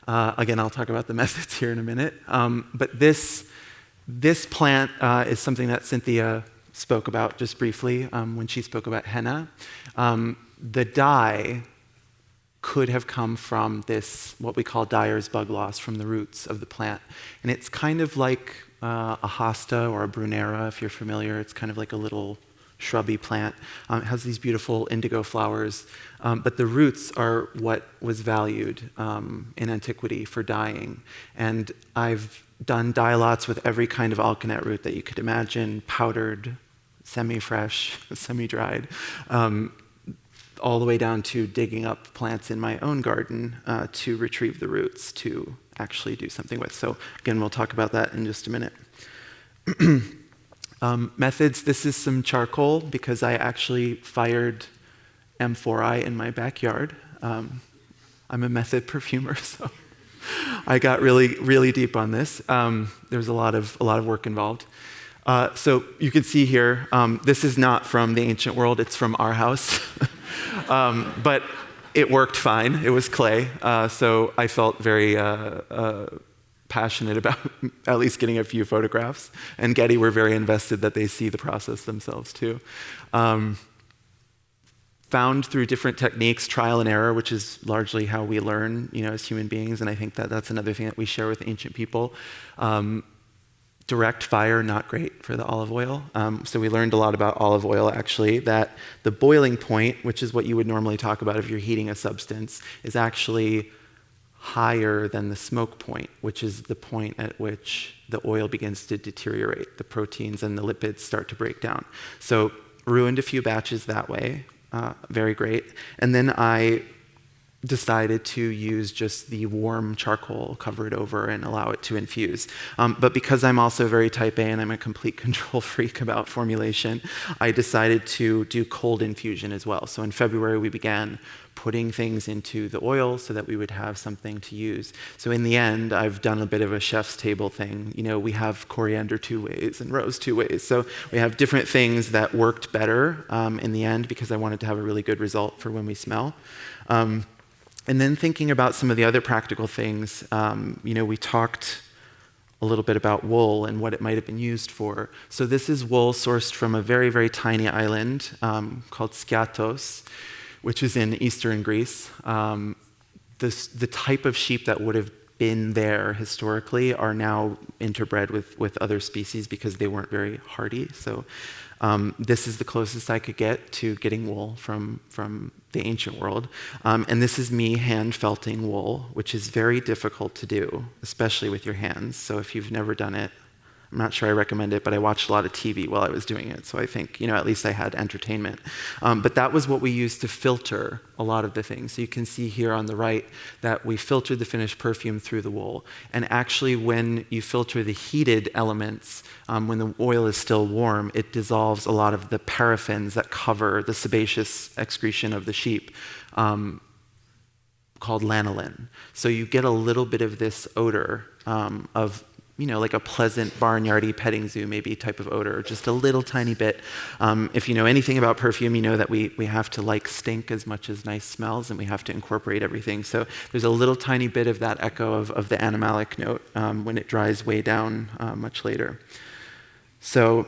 [SPEAKER 3] Again, I'll talk about the methods here in a minute. But this plant is something that Cynthia spoke about just briefly when she spoke about henna. The dye could have come from this, what we call dyer's bug loss, from the roots of the plant. And it's kind of like a hosta or a brunera, if you're familiar. It's kind of like a little shrubby plant. It has these beautiful indigo flowers, but the roots are what was valued in antiquity for dyeing. And I've done dye lots with every kind of alkanet root that you could imagine, powdered, semi-fresh, semi-dried, all the way down to digging up plants in my own garden to retrieve the roots to actually do something with. So again, we'll talk about that in just a minute. Methods, this is some charcoal because I actually fired amphorae in my backyard. I'm a method perfumer, so I got really, really deep on this. There's a lot of work involved. So you can see here, this is not from the ancient world, it's from our house. But it worked fine. It was clay. So I felt very passionate about at least getting a few photographs. And Getty were very invested that they see the process themselves too. Found through different techniques, trial and error, which is largely how we learn, as human beings. And I think that that's another thing that we share with ancient people. Direct fire, not great for the olive oil. So we learned a lot about olive oil, actually, that the boiling point, which is what you would normally talk about if you're heating a substance, is actually higher than the smoke point, which is the point at which the oil begins to deteriorate. The proteins and the lipids start to break down. So ruined a few batches that way. Very great. And then I decided to use just the warm charcoal, cover it over, and allow it to infuse. But because I'm also very type A and I'm a complete control freak about formulation, I decided to do cold infusion as well. So in February, we began putting things into the oil so that we would have something to use. So in the end, I've done a bit of a chef's table thing. We have coriander 2 ways and rose 2 ways. So we have different things that worked better in the end because I wanted to have a really good result for when we smell. And then thinking about some of the other practical things, we talked a little bit about wool and what it might have been used for. So this is wool sourced from a very, very tiny island called Skiathos, which is in eastern Greece. The type of sheep that would have been there historically are now interbred with other species because they weren't very hardy. So this is the closest I could get to getting wool from the ancient world. And this is me hand felting wool, which is very difficult to do, especially with your hands. So if you've never done it, I'm not sure I recommend it, but I watched a lot of TV while I was doing it. So I think, at least I had entertainment. But that was what we used to filter a lot of the things. So you can see here on the right that we filtered the finished perfume through the wool. And actually, when you filter the heated elements, when the oil is still warm, it dissolves a lot of the paraffins that cover the sebaceous excretion of the sheep, called lanolin. So you get a little bit of this odor of like a pleasant barnyardy petting zoo maybe type of odor, just a little tiny bit. If you know anything about perfume, you know that we have to like stink as much as nice smells, and we have to incorporate everything. So there's a little tiny bit of that echo of the animalic note when it dries way down much later. So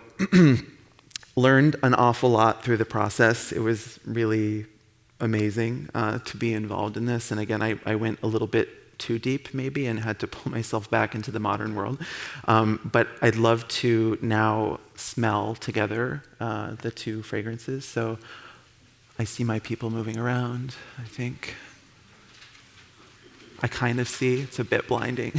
[SPEAKER 3] learned an awful lot through the process. It was really amazing to be involved in this. And again, I went a little bit too deep maybe and had to pull myself back into the modern world. But I'd love to now smell together the two fragrances. So I see my people moving around, I think. I kind of see, it's a bit blinding.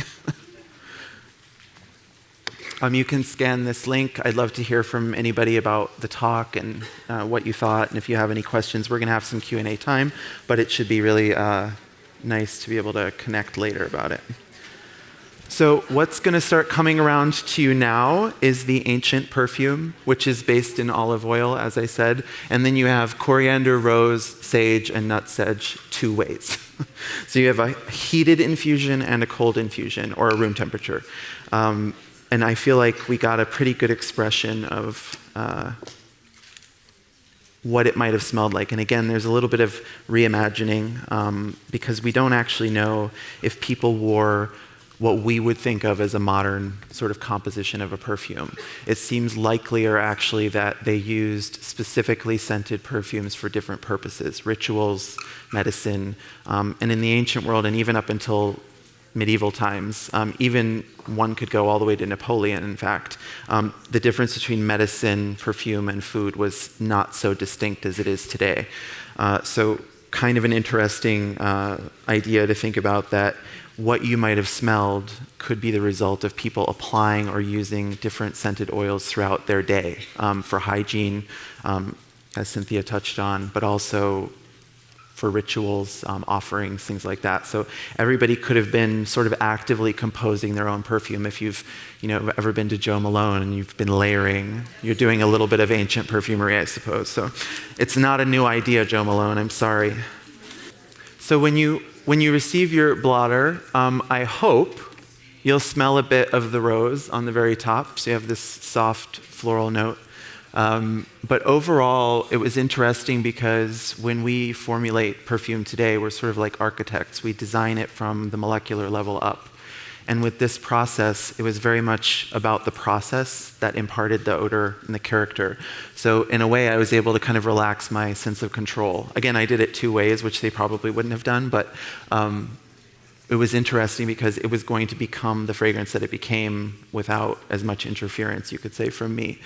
[SPEAKER 3] You can scan this link. I'd love to hear from anybody about the talk and what you thought. And if you have any questions, we're gonna have some Q&A time, but it should be really nice to be able to connect later about it. So what's going to start coming around to you now is the ancient perfume, which is based in olive oil, as I said. And then you have coriander, rose, sage, and nutsedge 2 ways. So you have a heated infusion and a cold infusion, or a room temperature. And I feel like we got a pretty good expression of what it might have smelled like. And again, there's a little bit of reimagining because we don't actually know if people wore what we would think of as a modern sort of composition of a perfume. It seems likelier actually that they used specifically scented perfumes for different purposes, rituals, medicine, and in the ancient world, and even up until medieval times. Even one could go all the way to Napoleon, in fact. The difference between medicine, perfume, and food was not so distinct as it is today. So kind of an interesting idea to think about, that what you might have smelled could be the result of people applying or using different scented oils throughout their day for hygiene, as Cynthia touched on, but also for rituals, offerings, things like that. So everybody could have been sort of actively composing their own perfume. If you've ever been to Joe Malone and you've been layering, you're doing a little bit of ancient perfumery, I suppose. So it's not a new idea, Joe Malone, I'm sorry. So when you receive your blotter, I hope you'll smell a bit of the rose on the very top. So you have this soft floral note. But overall, it was interesting because when we formulate perfume today, we're sort of like architects. We design it from the molecular level up. And with this process, it was very much about the process that imparted the odor and the character. So in a way, I was able to kind of relax my sense of control. Again, I did it two ways, which they probably wouldn't have done, but it was interesting because it was going to become the fragrance that it became without as much interference, you could say, from me.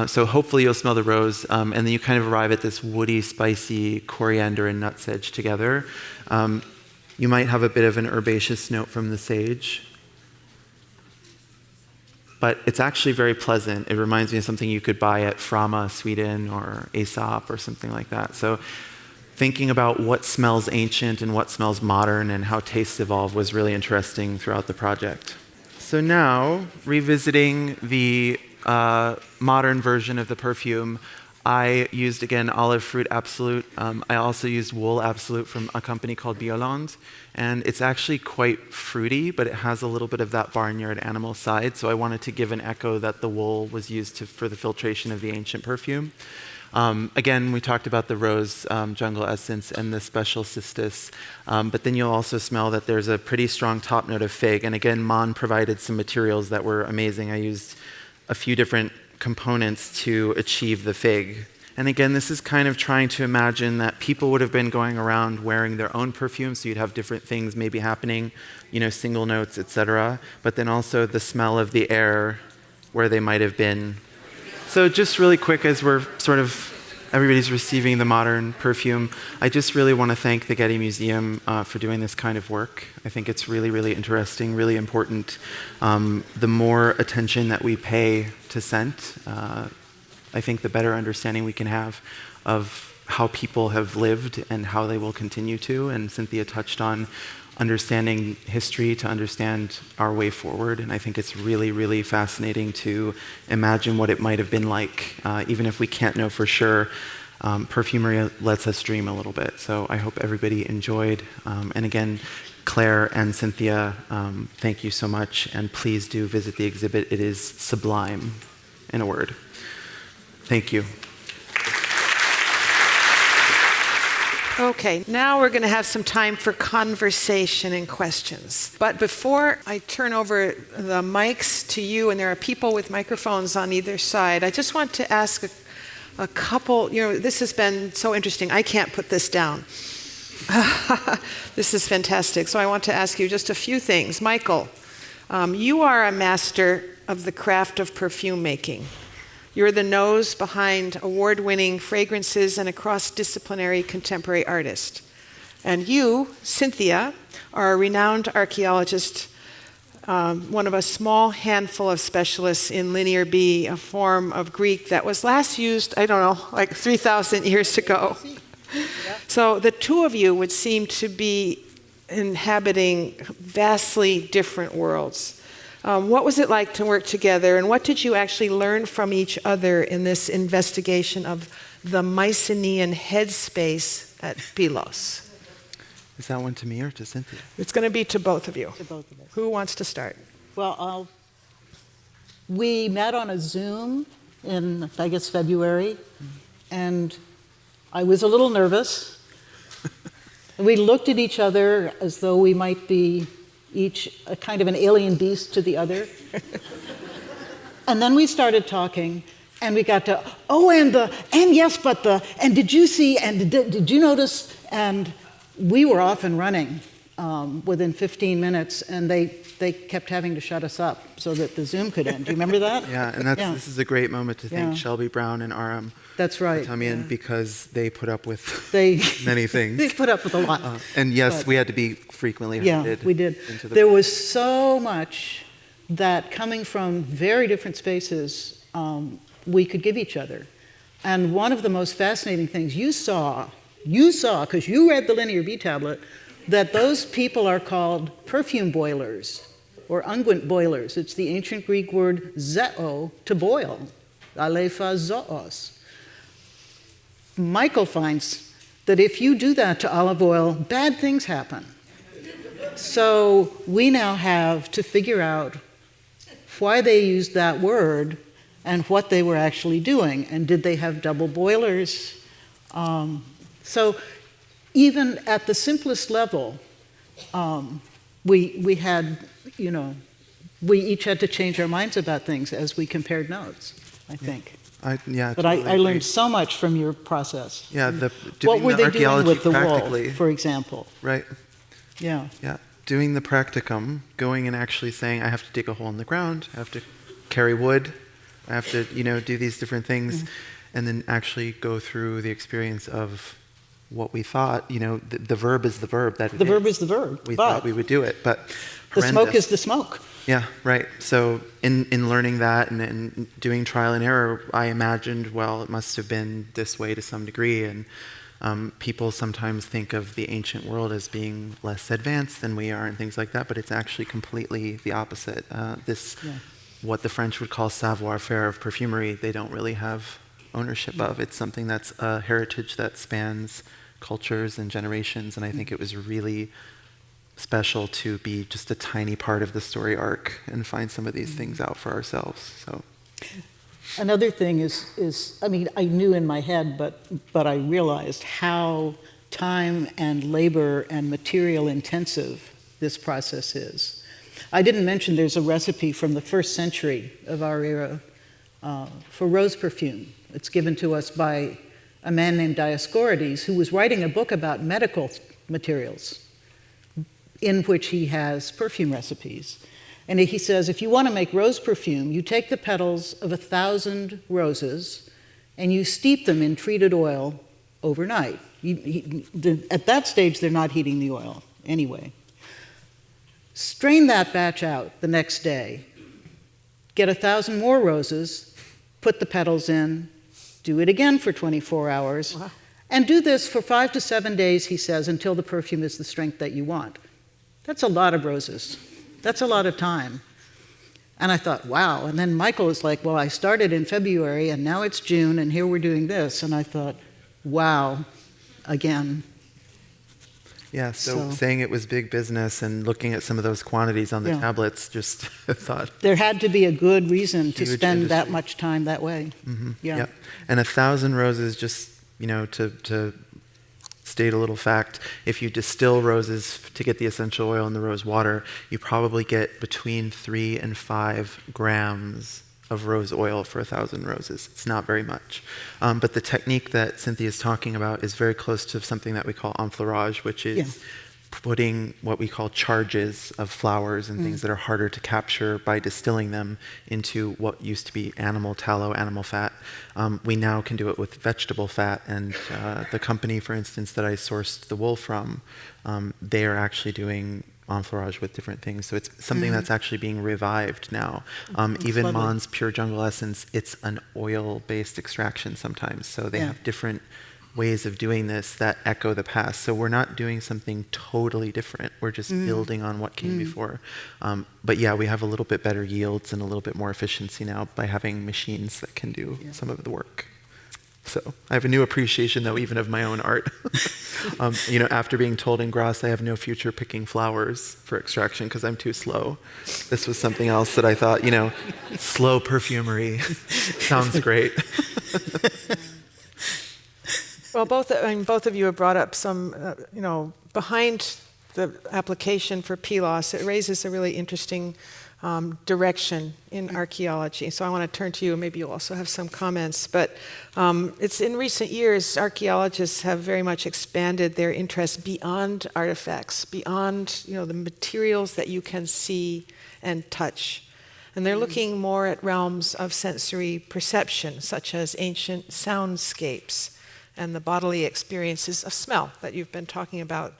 [SPEAKER 3] So hopefully you'll smell the rose, and then you kind of arrive at this woody, spicy coriander and nutsedge together. You might have a bit of an herbaceous note from the sage, but it's actually very pleasant. It reminds me of something you could buy at Frama, Sweden, or Aesop, or something like that. So thinking about what smells ancient and what smells modern and how tastes evolve was really interesting throughout the project. So now, revisiting the modern version of the perfume, I used, again, olive fruit absolute. I also used wool absolute from a company called Bioland. And it's actually quite fruity, but it has a little bit of that barnyard animal side. So I wanted to give an echo that the wool was used for the filtration of the ancient perfume. Again, we talked about the rose jungle essence and the special cistus, but then you'll also smell that there's a pretty strong top note of fig. And again, Mon provided some materials that were amazing. I used a few different components to achieve the fig. And again, this is kind of trying to imagine that people would have been going around wearing their own perfume, so you'd have different things maybe happening, single notes, etc. But then also the smell of the air where they might have been. So just really quick, as we're everybody's receiving the modern perfume, I just really want to thank the Getty Museum for doing this kind of work. I think it's really, really interesting, really important. The more attention that we pay to scent, I think the better understanding we can have of how people have lived and how they will continue to. And Cynthia touched on understanding history to understand our way forward. And I think it's really, really fascinating to imagine what it might have been like, even if we can't know for sure. Perfumery lets us dream a little bit. So I hope everybody enjoyed. And again, Claire and Cynthia, thank you so much. And please do visit the exhibit. It is sublime, in a word. Thank you.
[SPEAKER 1] Okay, now we're going to have some time for conversation and questions. But before I turn over the mics to you, and there are people with microphones on either side, I just want to ask a couple, this has been so interesting. I can't put this down. This is fantastic. So I want to ask you just a few things. Michael, you are a master of the craft of perfume making. You're the nose behind award-winning fragrances and a cross-disciplinary contemporary artist. And you, Cynthia, are a renowned archaeologist, one of a small handful of specialists in Linear B, a form of Greek that was last used, like 3,000 years ago. So the two of you would seem to be inhabiting vastly different worlds. What was it like to work together, and what did you actually learn from each other in this investigation of the Mycenaean headspace at Pylos?
[SPEAKER 3] Is that one to me or to Cynthia?
[SPEAKER 1] It's going to be to both of you.
[SPEAKER 2] To both of us.
[SPEAKER 1] Who wants to start?
[SPEAKER 2] Well, we met on a Zoom in, I guess, February, and I was a little nervous. We looked at each other as though we might be each a kind of an alien beast to the other. And then we started talking, and we got to, and did you see, and did you notice? And we were off and running. within 15 minutes, and they kept having to shut us up so that the Zoom could end. Do you remember that?
[SPEAKER 3] Yeah, and this is a great moment to thank
[SPEAKER 2] Yeah.
[SPEAKER 3] Shelby Brown and Aram
[SPEAKER 2] That's right.
[SPEAKER 3] Atamian because they put up with
[SPEAKER 2] They
[SPEAKER 3] many things.
[SPEAKER 2] they put up with a lot.
[SPEAKER 3] And yes,
[SPEAKER 2] But-
[SPEAKER 3] we had to be frequently
[SPEAKER 2] Yeah,
[SPEAKER 3] herded
[SPEAKER 2] we did.
[SPEAKER 3] into the
[SPEAKER 2] There was so much that coming from very different spaces, we could give each other. And one of the most fascinating things you saw, because you read the Linear B tablet, that those people are called perfume boilers or unguent boilers. It's the ancient Greek word zeo, to boil, alepha zoos. Michael finds that if you do that to olive oil, bad things happen. So we now have to figure out why they used that word and what they were actually doing, and did they have double boilers? So even at the simplest level, we had, we each had to change our minds about things as we compared notes, I think.
[SPEAKER 3] Yeah,
[SPEAKER 2] But
[SPEAKER 3] totally
[SPEAKER 2] I learned
[SPEAKER 3] agree.
[SPEAKER 2] so much from your process.
[SPEAKER 3] Yeah,
[SPEAKER 2] What
[SPEAKER 3] doing
[SPEAKER 2] were
[SPEAKER 3] the
[SPEAKER 2] they doing
[SPEAKER 3] archaeology
[SPEAKER 2] with the
[SPEAKER 3] practically.
[SPEAKER 2] wool, for example?
[SPEAKER 3] Right.
[SPEAKER 2] Yeah.
[SPEAKER 3] Yeah, doing the practicum, going and actually saying, I have to dig a hole in the ground, I have to carry wood, I have to, do these different things, and then actually go through the experience of what we thought, the verb is the verb.
[SPEAKER 2] The verb is the verb.
[SPEAKER 3] We
[SPEAKER 2] but
[SPEAKER 3] thought we would do it, but
[SPEAKER 2] the smoke
[SPEAKER 3] horrendous.
[SPEAKER 2] is the smoke.
[SPEAKER 3] Yeah, right. So in learning that and doing trial and error, I imagined, well, it must have been this way to some degree. And people sometimes think of the ancient world as being less advanced than we are and things like that, but it's actually completely the opposite. What the French would call savoir-faire of perfumery, they don't really have ownership of. It's something that's a heritage that spans cultures and generations, and I think it was really special to be just a tiny part of the story arc and find some of these things out for ourselves. So
[SPEAKER 2] Another thing is I mean, I knew in my head, but I realized how time and labor and material intensive this process is. I didn't mention there's a recipe from the 1st century of our era for rose perfume. It's given to us by a man named Dioscorides, who was writing a book about medical materials, in which he has perfume recipes. And he says, if you want to make rose perfume, you take the petals of 1,000 roses and you steep them in treated oil overnight. At that stage, they're not heating the oil anyway. Strain that batch out the next day. Get 1,000 more roses, put the petals in, do it again for 24 hours,
[SPEAKER 1] Wow.
[SPEAKER 2] and do this for 5 to 7 days, he says, until the perfume is the strength that you want. That's a lot of roses. That's a lot of time. And I thought, wow. And then Michael was like, well, I started in February, and now it's June, and here we're doing this. And I thought, wow, again.
[SPEAKER 3] yeah, so saying it was big business and looking at some of those quantities on the
[SPEAKER 2] Yeah.
[SPEAKER 3] tablets, just thought,
[SPEAKER 2] There had to be a good reason to
[SPEAKER 3] Huge
[SPEAKER 2] spend that
[SPEAKER 3] industry.
[SPEAKER 2] much time that way. Yeah.
[SPEAKER 3] yep. And 1,000 roses, just, to state a little fact, if you distill roses to get the essential oil in the rose water, you probably get between 3 and 5 grams of rose oil for 1,000 roses. It's not very much. But the technique that Cynthia is talking about is very close to something that we call enfleurage, which is putting what we call charges of flowers and things that are harder to capture by distilling them into what used to be animal tallow, animal fat. We now can do it with vegetable fat, and the company, for instance, that I sourced the wool from, they are actually doing enfleurage with different things. So it's something that's actually being revived now. Even
[SPEAKER 2] lovely.
[SPEAKER 3] Mon's Pure Jungle Essence, it's an oil-based extraction sometimes. So they have different ways of doing this that echo the past. So we're not doing something totally different. We're just building on what came before. But yeah, we have a little bit better yields and a little bit more efficiency now by having machines that can do some of the work. So I have a new appreciation, though, even of my own art. After being told in Gras I have no future picking flowers for extraction because I'm too slow, this was something else that I thought, slow perfumery sounds great.
[SPEAKER 1] Well, both of you have brought up some, behind the application for Pylos, it raises a really interesting direction in archaeology. So I want to turn to you. Maybe you'll also have some comments. But it's in recent years, archaeologists have very much expanded their interest beyond artifacts, beyond the materials that you can see and touch. And they're looking more at realms of sensory perception, such as ancient soundscapes and the bodily experiences of smell that you've been talking about.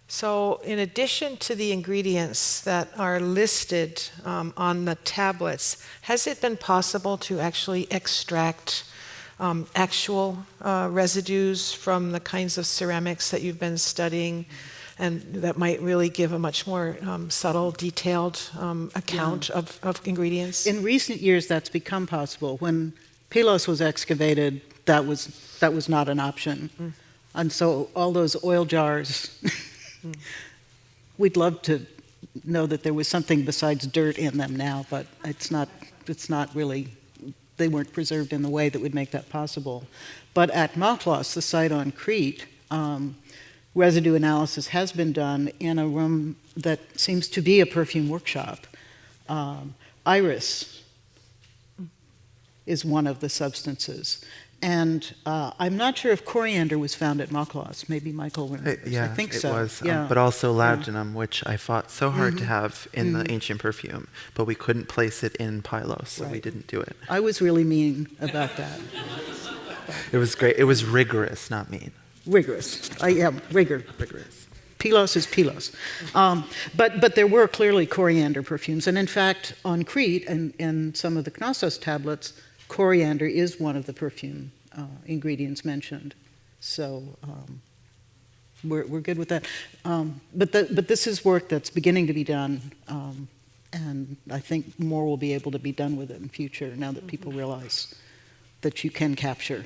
[SPEAKER 1] So in addition to the ingredients that are listed on the tablets, has it been possible to actually extract actual residues from the kinds of ceramics that you've been studying, and that might really give a much more subtle, detailed account of ingredients?
[SPEAKER 2] In recent years, that's become possible. When Pylos was excavated, that was not an option. And so all those oil jars, we'd love to know that there was something besides dirt in them now, but it's not really, they weren't preserved in the way that would make that possible. But at Maklos, the site on Crete, residue analysis has been done in a room that seems to be a perfume workshop. Iris is one of the substances. And I'm not sure if coriander was found at Maklos. Maybe Michael remembers.
[SPEAKER 3] Yeah,
[SPEAKER 2] I think
[SPEAKER 3] it
[SPEAKER 2] so.
[SPEAKER 3] was.
[SPEAKER 2] Yeah.
[SPEAKER 3] But also laudanum, which I fought so hard to have in the ancient perfume, but we couldn't place it in Pylos, so we didn't do it.
[SPEAKER 2] I was really mean about that.
[SPEAKER 3] It was great. It was rigorous, not mean.
[SPEAKER 2] Rigorous. Rigor.
[SPEAKER 3] Rigorous.
[SPEAKER 2] Pylos is Pylos. But there were clearly coriander perfumes. And in fact, on Crete and in some of the Knossos tablets, coriander is one of the perfume ingredients mentioned. So we're good with that. But this is work that's beginning to be done. And I think more will be able to be done with it in future now that people realize that you can capture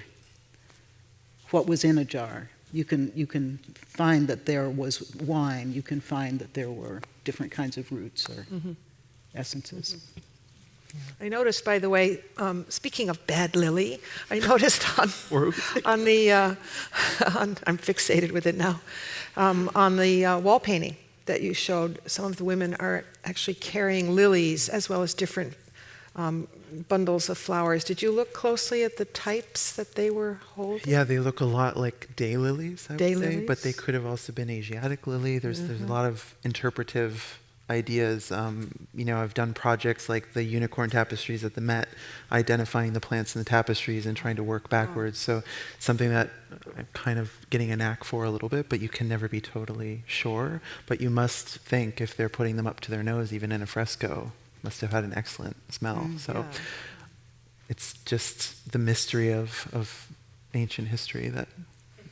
[SPEAKER 2] what was in a jar. You can find that there was wine. You can find that there were different kinds of roots or essences.
[SPEAKER 1] I noticed, by the way, speaking of bad lily, I noticed I'm fixated with it now, on the wall painting that you showed, some of the women are actually carrying lilies as well as different bundles of flowers. Did you look closely at the types that they were holding?
[SPEAKER 3] Yeah, they look a lot like daylilies, I would say,
[SPEAKER 1] Daylilies?
[SPEAKER 3] but they could have also been Asiatic lily. There's a lot of interpretive ideas. I've done projects like the unicorn tapestries at the Met, identifying the plants in the tapestries and trying to work backwards. So something that I'm kind of getting a knack for a little bit, but you can never be totally sure. But you must think if they're putting them up to their nose, even in a fresco, must have had an excellent smell. It's just the mystery of ancient history that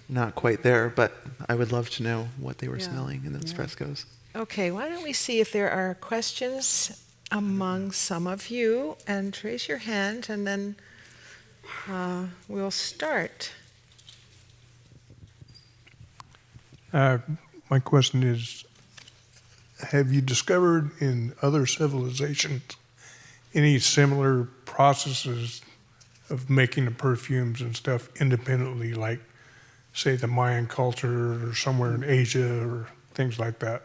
[SPEAKER 3] not quite there, but I would love to know what they were smelling in those frescoes.
[SPEAKER 1] Okay, why don't we see if there are questions among some of you, and raise your hand, and then we'll start.
[SPEAKER 4] My question is, have you discovered in other civilizations any similar processes of making the perfumes and stuff independently, like, say, the Mayan culture or somewhere in Asia or things like that?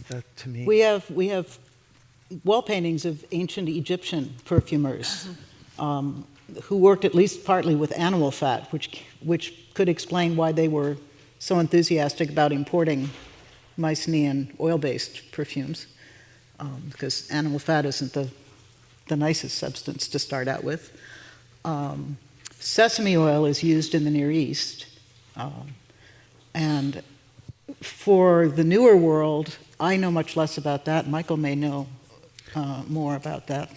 [SPEAKER 3] That, to me,
[SPEAKER 2] We have wall paintings of ancient Egyptian perfumers who worked at least partly with animal fat, which could explain why they were so enthusiastic about importing Mycenaean oil-based perfumes, because animal fat isn't the nicest substance to start out with. Sesame oil is used in the Near East, and for the newer world, I know much less about that. Michael may know more about that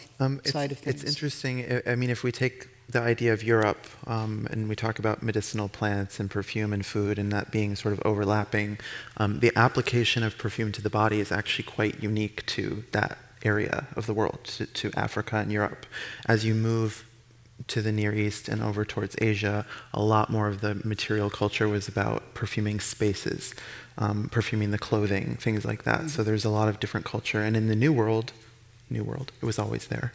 [SPEAKER 2] side of things.
[SPEAKER 3] It's interesting. I mean, if we take the idea of Europe and we talk about medicinal plants and perfume and food and that being sort of overlapping, the application of perfume to the body is actually quite unique to that area of the world, to Africa and Europe. As you move to the Near East and over towards Asia, a lot more of the material culture was about perfuming spaces, perfuming the clothing, things like that. So there's a lot of different culture. And in the New World, it was always there.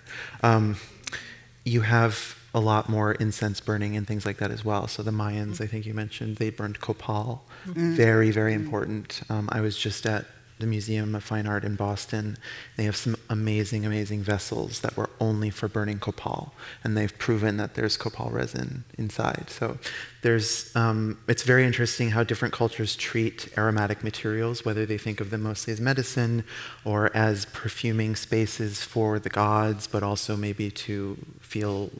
[SPEAKER 3] You have a lot more incense burning and things like that as well. So the Mayans, I think you mentioned, they burned copal. Very, very important. I was just at the Museum of Fine Art in Boston. They have some amazing, amazing vessels that were only for burning copal, and they've proven that there's copal resin inside. So it's very interesting how different cultures treat aromatic materials, whether they think of them mostly as medicine or as perfuming spaces for the gods, but also maybe to feel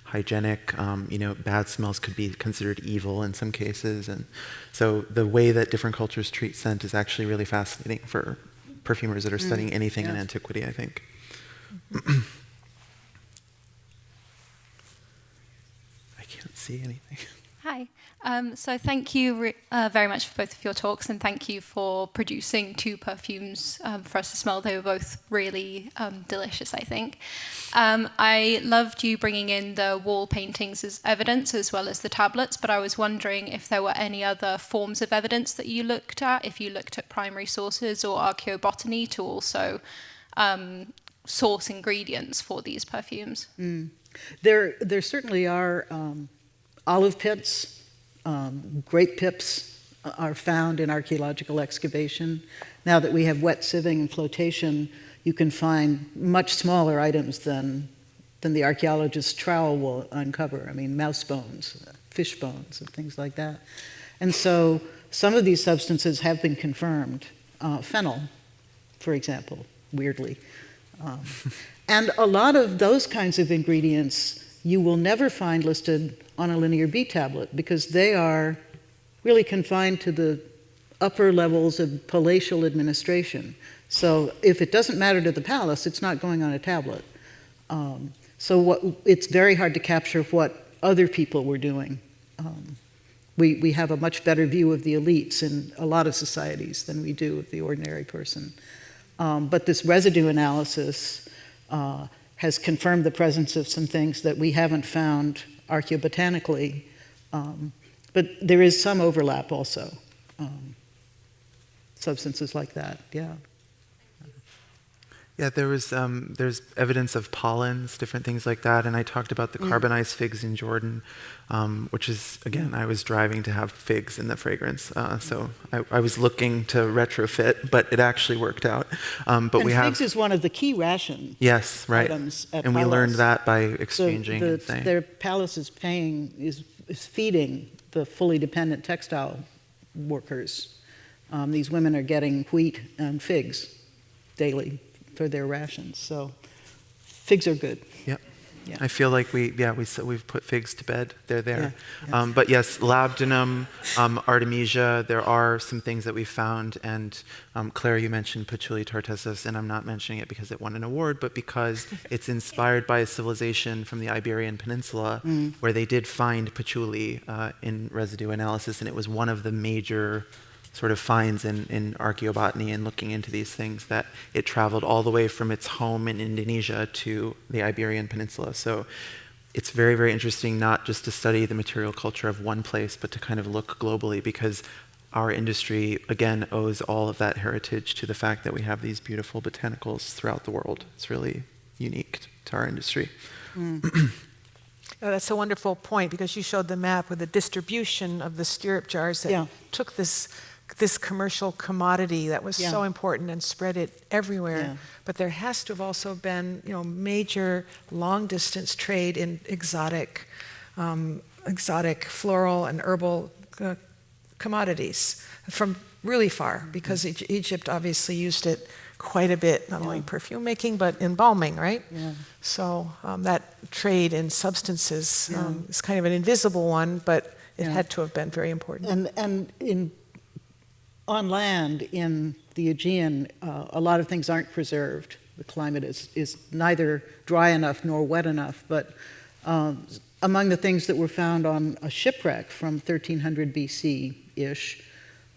[SPEAKER 3] hygienic. Bad smells could be considered evil in some cases. And so the way that different cultures treat scent is actually really fascinating for perfumers that are studying anything in antiquity, I think. I can't see anything.
[SPEAKER 5] Hi. So thank you very much for both of your talks, and thank you for producing 2 perfumes for us to smell. They were both really delicious, I think. I loved you bringing in the wall paintings as evidence as well as the tablets, but I was wondering if there were any other forms of evidence that you looked at, if you looked at primary sources or archaeobotany to also source ingredients for these perfumes.
[SPEAKER 2] There certainly are olive pits, grape pips are found in archaeological excavation. Now that we have wet sieving and flotation, you can find much smaller items than the archaeologist's trowel will uncover. I mean, mouse bones, fish bones, and things like that. And so some of these substances have been confirmed. Fennel, for example, weirdly. And a lot of those kinds of ingredients you will never find listed on a linear B tablet because they are really confined to the upper levels of palatial administration. So if it doesn't matter to the palace, it's not going on a tablet. It's very hard to capture what other people were doing. We have a much better view of the elites in a lot of societies than we do of the ordinary person. But this residue analysis has confirmed the presence of some things that we haven't found archaeobotanically. But there is some overlap also. Substances like that, yeah.
[SPEAKER 3] Yeah, there's evidence of pollens, different things like that, and I talked about the carbonized figs in Jordan, which is, again, I was driving to have figs in the fragrance, so I was looking to retrofit, but it actually worked out. But we have
[SPEAKER 2] figs is one of the key ration
[SPEAKER 3] items at
[SPEAKER 2] and
[SPEAKER 3] we learned that by exchanging.
[SPEAKER 2] Their palace is feeding the fully dependent textile workers. These women are getting wheat and figs daily for their rations. So figs are good.
[SPEAKER 3] Yep.
[SPEAKER 2] Yeah.
[SPEAKER 3] I feel like we've put figs to bed. They're there.
[SPEAKER 2] Yeah.
[SPEAKER 3] But yes, labdanum, artemisia, there are some things that we found. And Claire, you mentioned patchouli tartessus, and I'm not mentioning it because it won an award, but because it's inspired by a civilization from the Iberian Peninsula where they did find patchouli in residue analysis, and it was one of the major sort of finds in archaeobotany and looking into these things, that it traveled all the way from its home in Indonesia to the Iberian Peninsula. So it's very, very interesting not just to study the material culture of one place, but to kind of look globally, because our industry, again, owes all of that heritage to the fact that we have these beautiful botanicals throughout the world. It's really unique to our industry.
[SPEAKER 1] Oh, that's a wonderful point, because you showed the map with the distribution of the stirrup jars that took this commercial commodity that was so important and spread it everywhere.
[SPEAKER 2] Yeah.
[SPEAKER 1] But there has to have also been, major long-distance trade in exotic floral and herbal commodities from really far, because Egypt obviously used it quite a bit, not only perfume making, but embalming, right?
[SPEAKER 2] Yeah.
[SPEAKER 1] So that trade in substances is kind of an invisible one, but it had to have been very important.
[SPEAKER 2] And on land in the Aegean, a lot of things aren't preserved. The climate is neither dry enough nor wet enough, but among the things that were found on a shipwreck from 1300 BC-ish,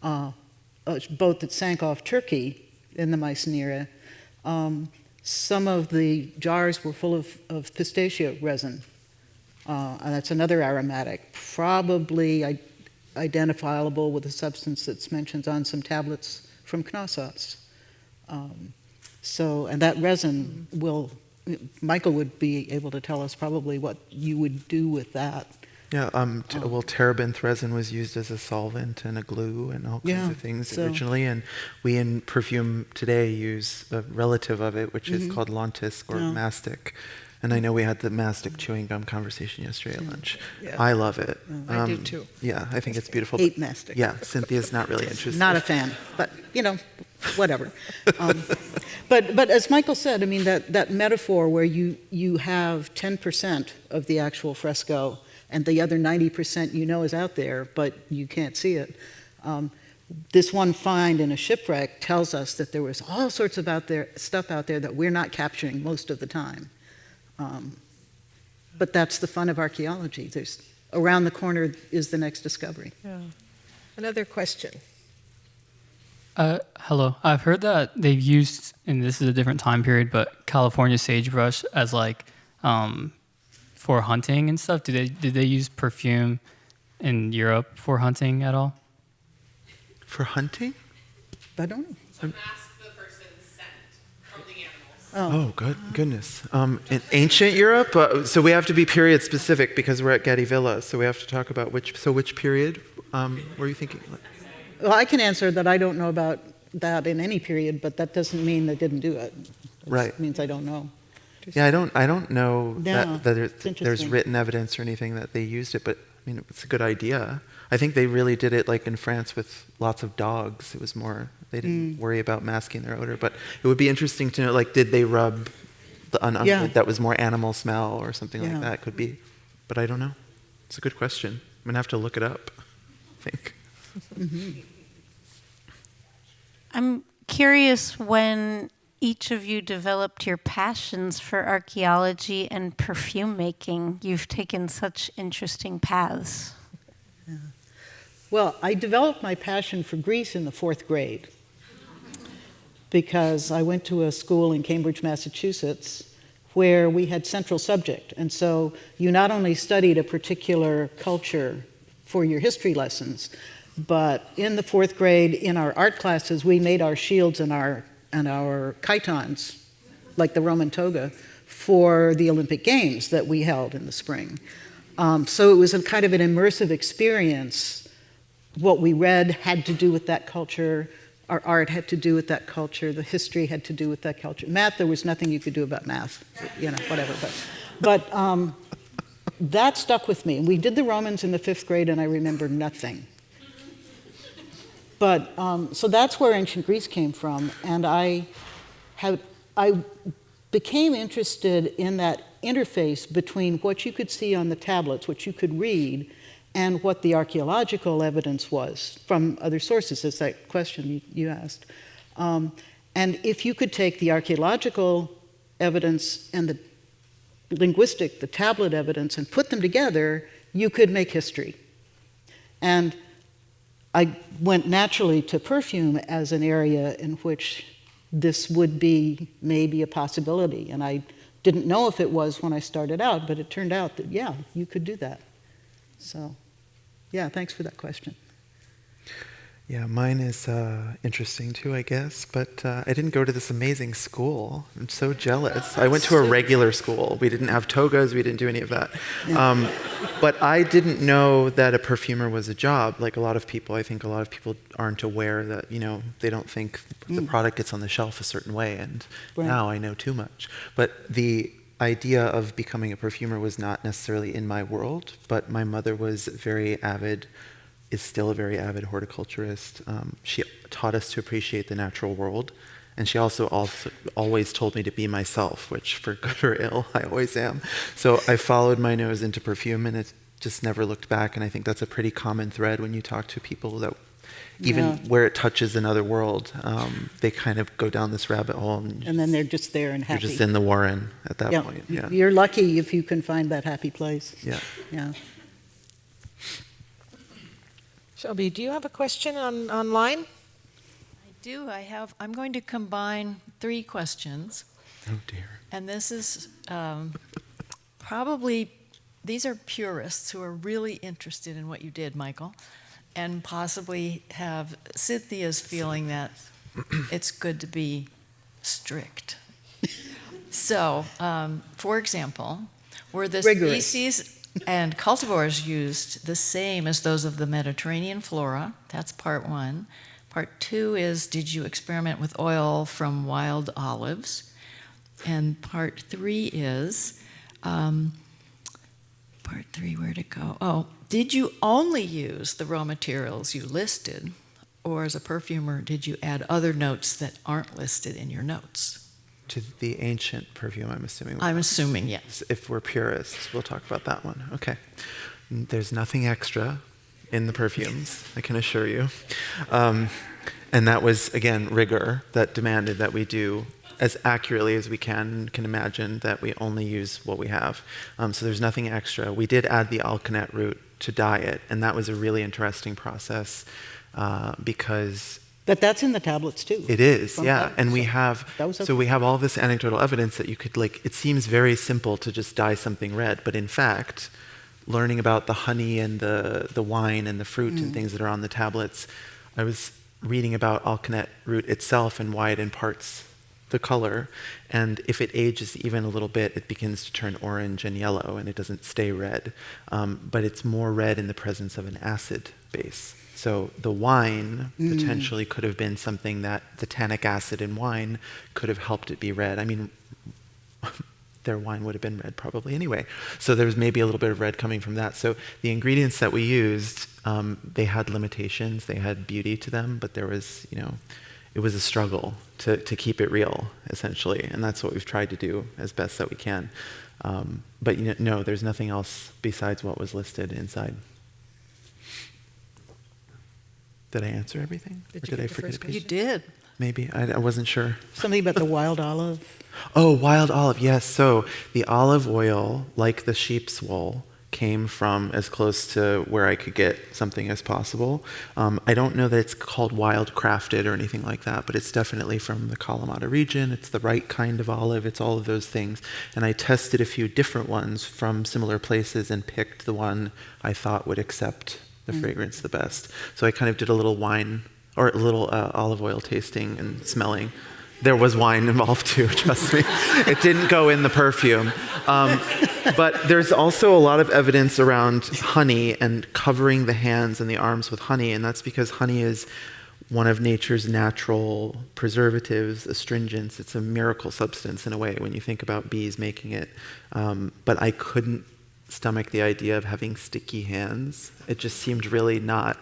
[SPEAKER 2] a boat that sank off Turkey in the Mycenae era, some of the jars were full of pistachio resin. And that's another aromatic, probably identifiable with a substance that's mentioned on some tablets from Knossos. And that resin Michael would be able to tell us probably what you would do with that.
[SPEAKER 3] Yeah, well, terebinth resin was used as a solvent and a glue and all kinds of things originally, and we in perfume today use a relative of it, which is called lentisk or mastic. And I know we had the mastic chewing gum conversation yesterday at lunch.
[SPEAKER 1] Yeah.
[SPEAKER 3] I love it.
[SPEAKER 1] I do too.
[SPEAKER 3] Yeah, I think it's beautiful.
[SPEAKER 2] Hate mastic.
[SPEAKER 3] Yeah, Cynthia's not really interested.
[SPEAKER 2] Not a fan, but whatever. But as Michael said, I mean that metaphor where you have 10% of the actual fresco and the other 90% is out there, but you can't see it. This one find in a shipwreck tells us that there was all sorts of stuff out there that we're not capturing most of the time. But that's the fun of archaeology. There's around the corner is the next discovery.
[SPEAKER 1] Yeah. Another question.
[SPEAKER 6] Hello. I've heard that they've used, and this is a different time period, but California sagebrush as for hunting and stuff. Did they use perfume in Europe for hunting at all?
[SPEAKER 3] For hunting?
[SPEAKER 2] I don't know.
[SPEAKER 1] To mask the person's scent from the animals.
[SPEAKER 3] Oh, goodness. In ancient Europe, so we have to be period specific because we're at Getty Villa, so we have to talk about which period were you thinking?
[SPEAKER 2] Well, I can answer that I don't know about that in any period, but that doesn't mean they didn't do it. It means I don't know.
[SPEAKER 3] Yeah, I don't know that there's written evidence or anything that they used it, but I mean, it's a good idea. I think they really did it like in France with lots of dogs. It was more, they didn't worry about masking their odor, but it would be interesting to know, like, did they rub that was more animal smell or something like that? Could be, but I don't know. It's a good question. I'm gonna have to look it up, I think.
[SPEAKER 7] I'm curious when each of you developed your passions for archaeology and perfume making. You've taken such interesting paths.
[SPEAKER 2] Yeah. Well, I developed my passion for Greece in the 4th grade because I went to a school in Cambridge, Massachusetts, where we had central subject. And so you not only studied a particular culture for your history lessons, but in the 4th grade, in our art classes, we made our shields and our chitons, like the Roman toga, for the Olympic Games that we held in the spring. So it was a kind of an immersive experience. What we read had to do with that culture. Our art had to do with that culture. The history had to do with that culture. Math, there was nothing you could do about math, whatever. But that stuck with me. We did the Romans in the 5th grade, and I remember nothing. But so that's where ancient Greece came from, and I became interested in that interface between what you could see on the tablets, what you could read, and what the archaeological evidence was from other sources, is that question you asked. And if you could take the archaeological evidence and the linguistic, the tablet evidence, and put them together, you could make history. And I went naturally to perfume as an area in which this would be maybe a possibility. And I didn't know if it was when I started out, but it turned out that, yeah, you could do that. So, yeah, thanks for that question.
[SPEAKER 3] Yeah, mine is interesting too, I guess, but I didn't go to this amazing school. I'm so jealous. I went to a regular school. We didn't have togas, we didn't do any of that. Yeah. But I didn't know that a perfumer was a job. Like a lot of people, I think a lot of people aren't aware that, they don't think the product gets on the shelf a certain way, and now I know too much. But the idea of becoming a perfumer was not necessarily in my world, but my mother was is still a very avid horticulturist. She taught us to appreciate the natural world, and she also always told me to be myself, which for good or ill, I always am. So I followed my nose into perfume, and it just never looked back, and I think that's a pretty common thread when you talk to people that even where it touches another world, they kind of go down this rabbit hole.
[SPEAKER 2] And then they're just there and happy.
[SPEAKER 3] You're just in the warren at that point. Yeah.
[SPEAKER 2] You're lucky if you can find that happy place.
[SPEAKER 3] Yeah.
[SPEAKER 2] Yeah.
[SPEAKER 1] Shelby, do you have a question online?
[SPEAKER 8] I do. I'm going to combine 3 questions.
[SPEAKER 3] Oh, dear.
[SPEAKER 8] And this is probably, these are purists who are really interested in what you did, Michael, and possibly have Cynthia's feeling that it's good to be strict. So, for example, were the
[SPEAKER 2] Rigorous.
[SPEAKER 8] species And cultivars used the same as those of the Mediterranean flora. That's part one. Part two is, did you experiment with oil from wild olives? And part three is, part three, where'd it go? Oh, did you only use the raw materials you listed? Or as a perfumer, did you add other notes that aren't listed in your notes?
[SPEAKER 3] To the ancient perfume, I'm assuming.
[SPEAKER 8] I'm assuming, yes.
[SPEAKER 3] If we're purists, we'll talk about that one. Okay. There's nothing extra in the perfumes, I can assure you. And that was, again, rigor that demanded that we do as accurately as we can imagine that we only use what we have. So there's nothing extra. We did add the alkanet root to dye it, and that was a really interesting process because
[SPEAKER 2] But that's in the tablets too.
[SPEAKER 3] it is,
[SPEAKER 2] From
[SPEAKER 3] yeah.
[SPEAKER 2] that,
[SPEAKER 3] And we
[SPEAKER 2] so
[SPEAKER 3] have,
[SPEAKER 2] that was
[SPEAKER 3] so we have all this anecdotal evidence that you could, like, it seems very simple to just dye something red, but in fact, learning about the honey and the wine and the fruit and things that are on the tablets, I was reading about alkanet root itself and why it imparts the color, and if it ages even a little bit, it begins to turn orange and yellow, and it doesn't stay red. But it's more red in the presence of an acid base. So the wine potentially could have been something that the tannic acid in wine could have helped it be red. I mean, their wine would have been red probably anyway. So there was maybe a little bit of red coming from that. So the ingredients that we used, they had limitations, they had beauty to them, but there was, it was a struggle to keep it real, essentially. And that's what we've tried to do as best that we can. But no, there's nothing else besides what was listed inside. Did I answer everything? Did I forget a piece?
[SPEAKER 8] You did.
[SPEAKER 3] Maybe. I wasn't sure.
[SPEAKER 2] Something about the wild olive.
[SPEAKER 3] Oh, wild olive, yes. So the olive oil, like the sheep's wool, came from as close to where I could get something as possible. I don't know that it's called wild crafted or anything like that, but it's definitely from the Kalamata region. It's the right kind of olive. It's all of those things. And I tested a few different ones from similar places and picked the one I thought would accept the fragrance the best. So I kind of did a little wine or a little olive oil tasting and smelling. There was wine involved too, trust me. It didn't go in the perfume. But there's also a lot of evidence around honey and covering the hands and the arms with honey, and that's because honey is one of nature's natural preservatives, astringents. It's a miracle substance in a way when you think about bees making it. But I couldn't stomach the idea of having sticky hands. It just seemed really not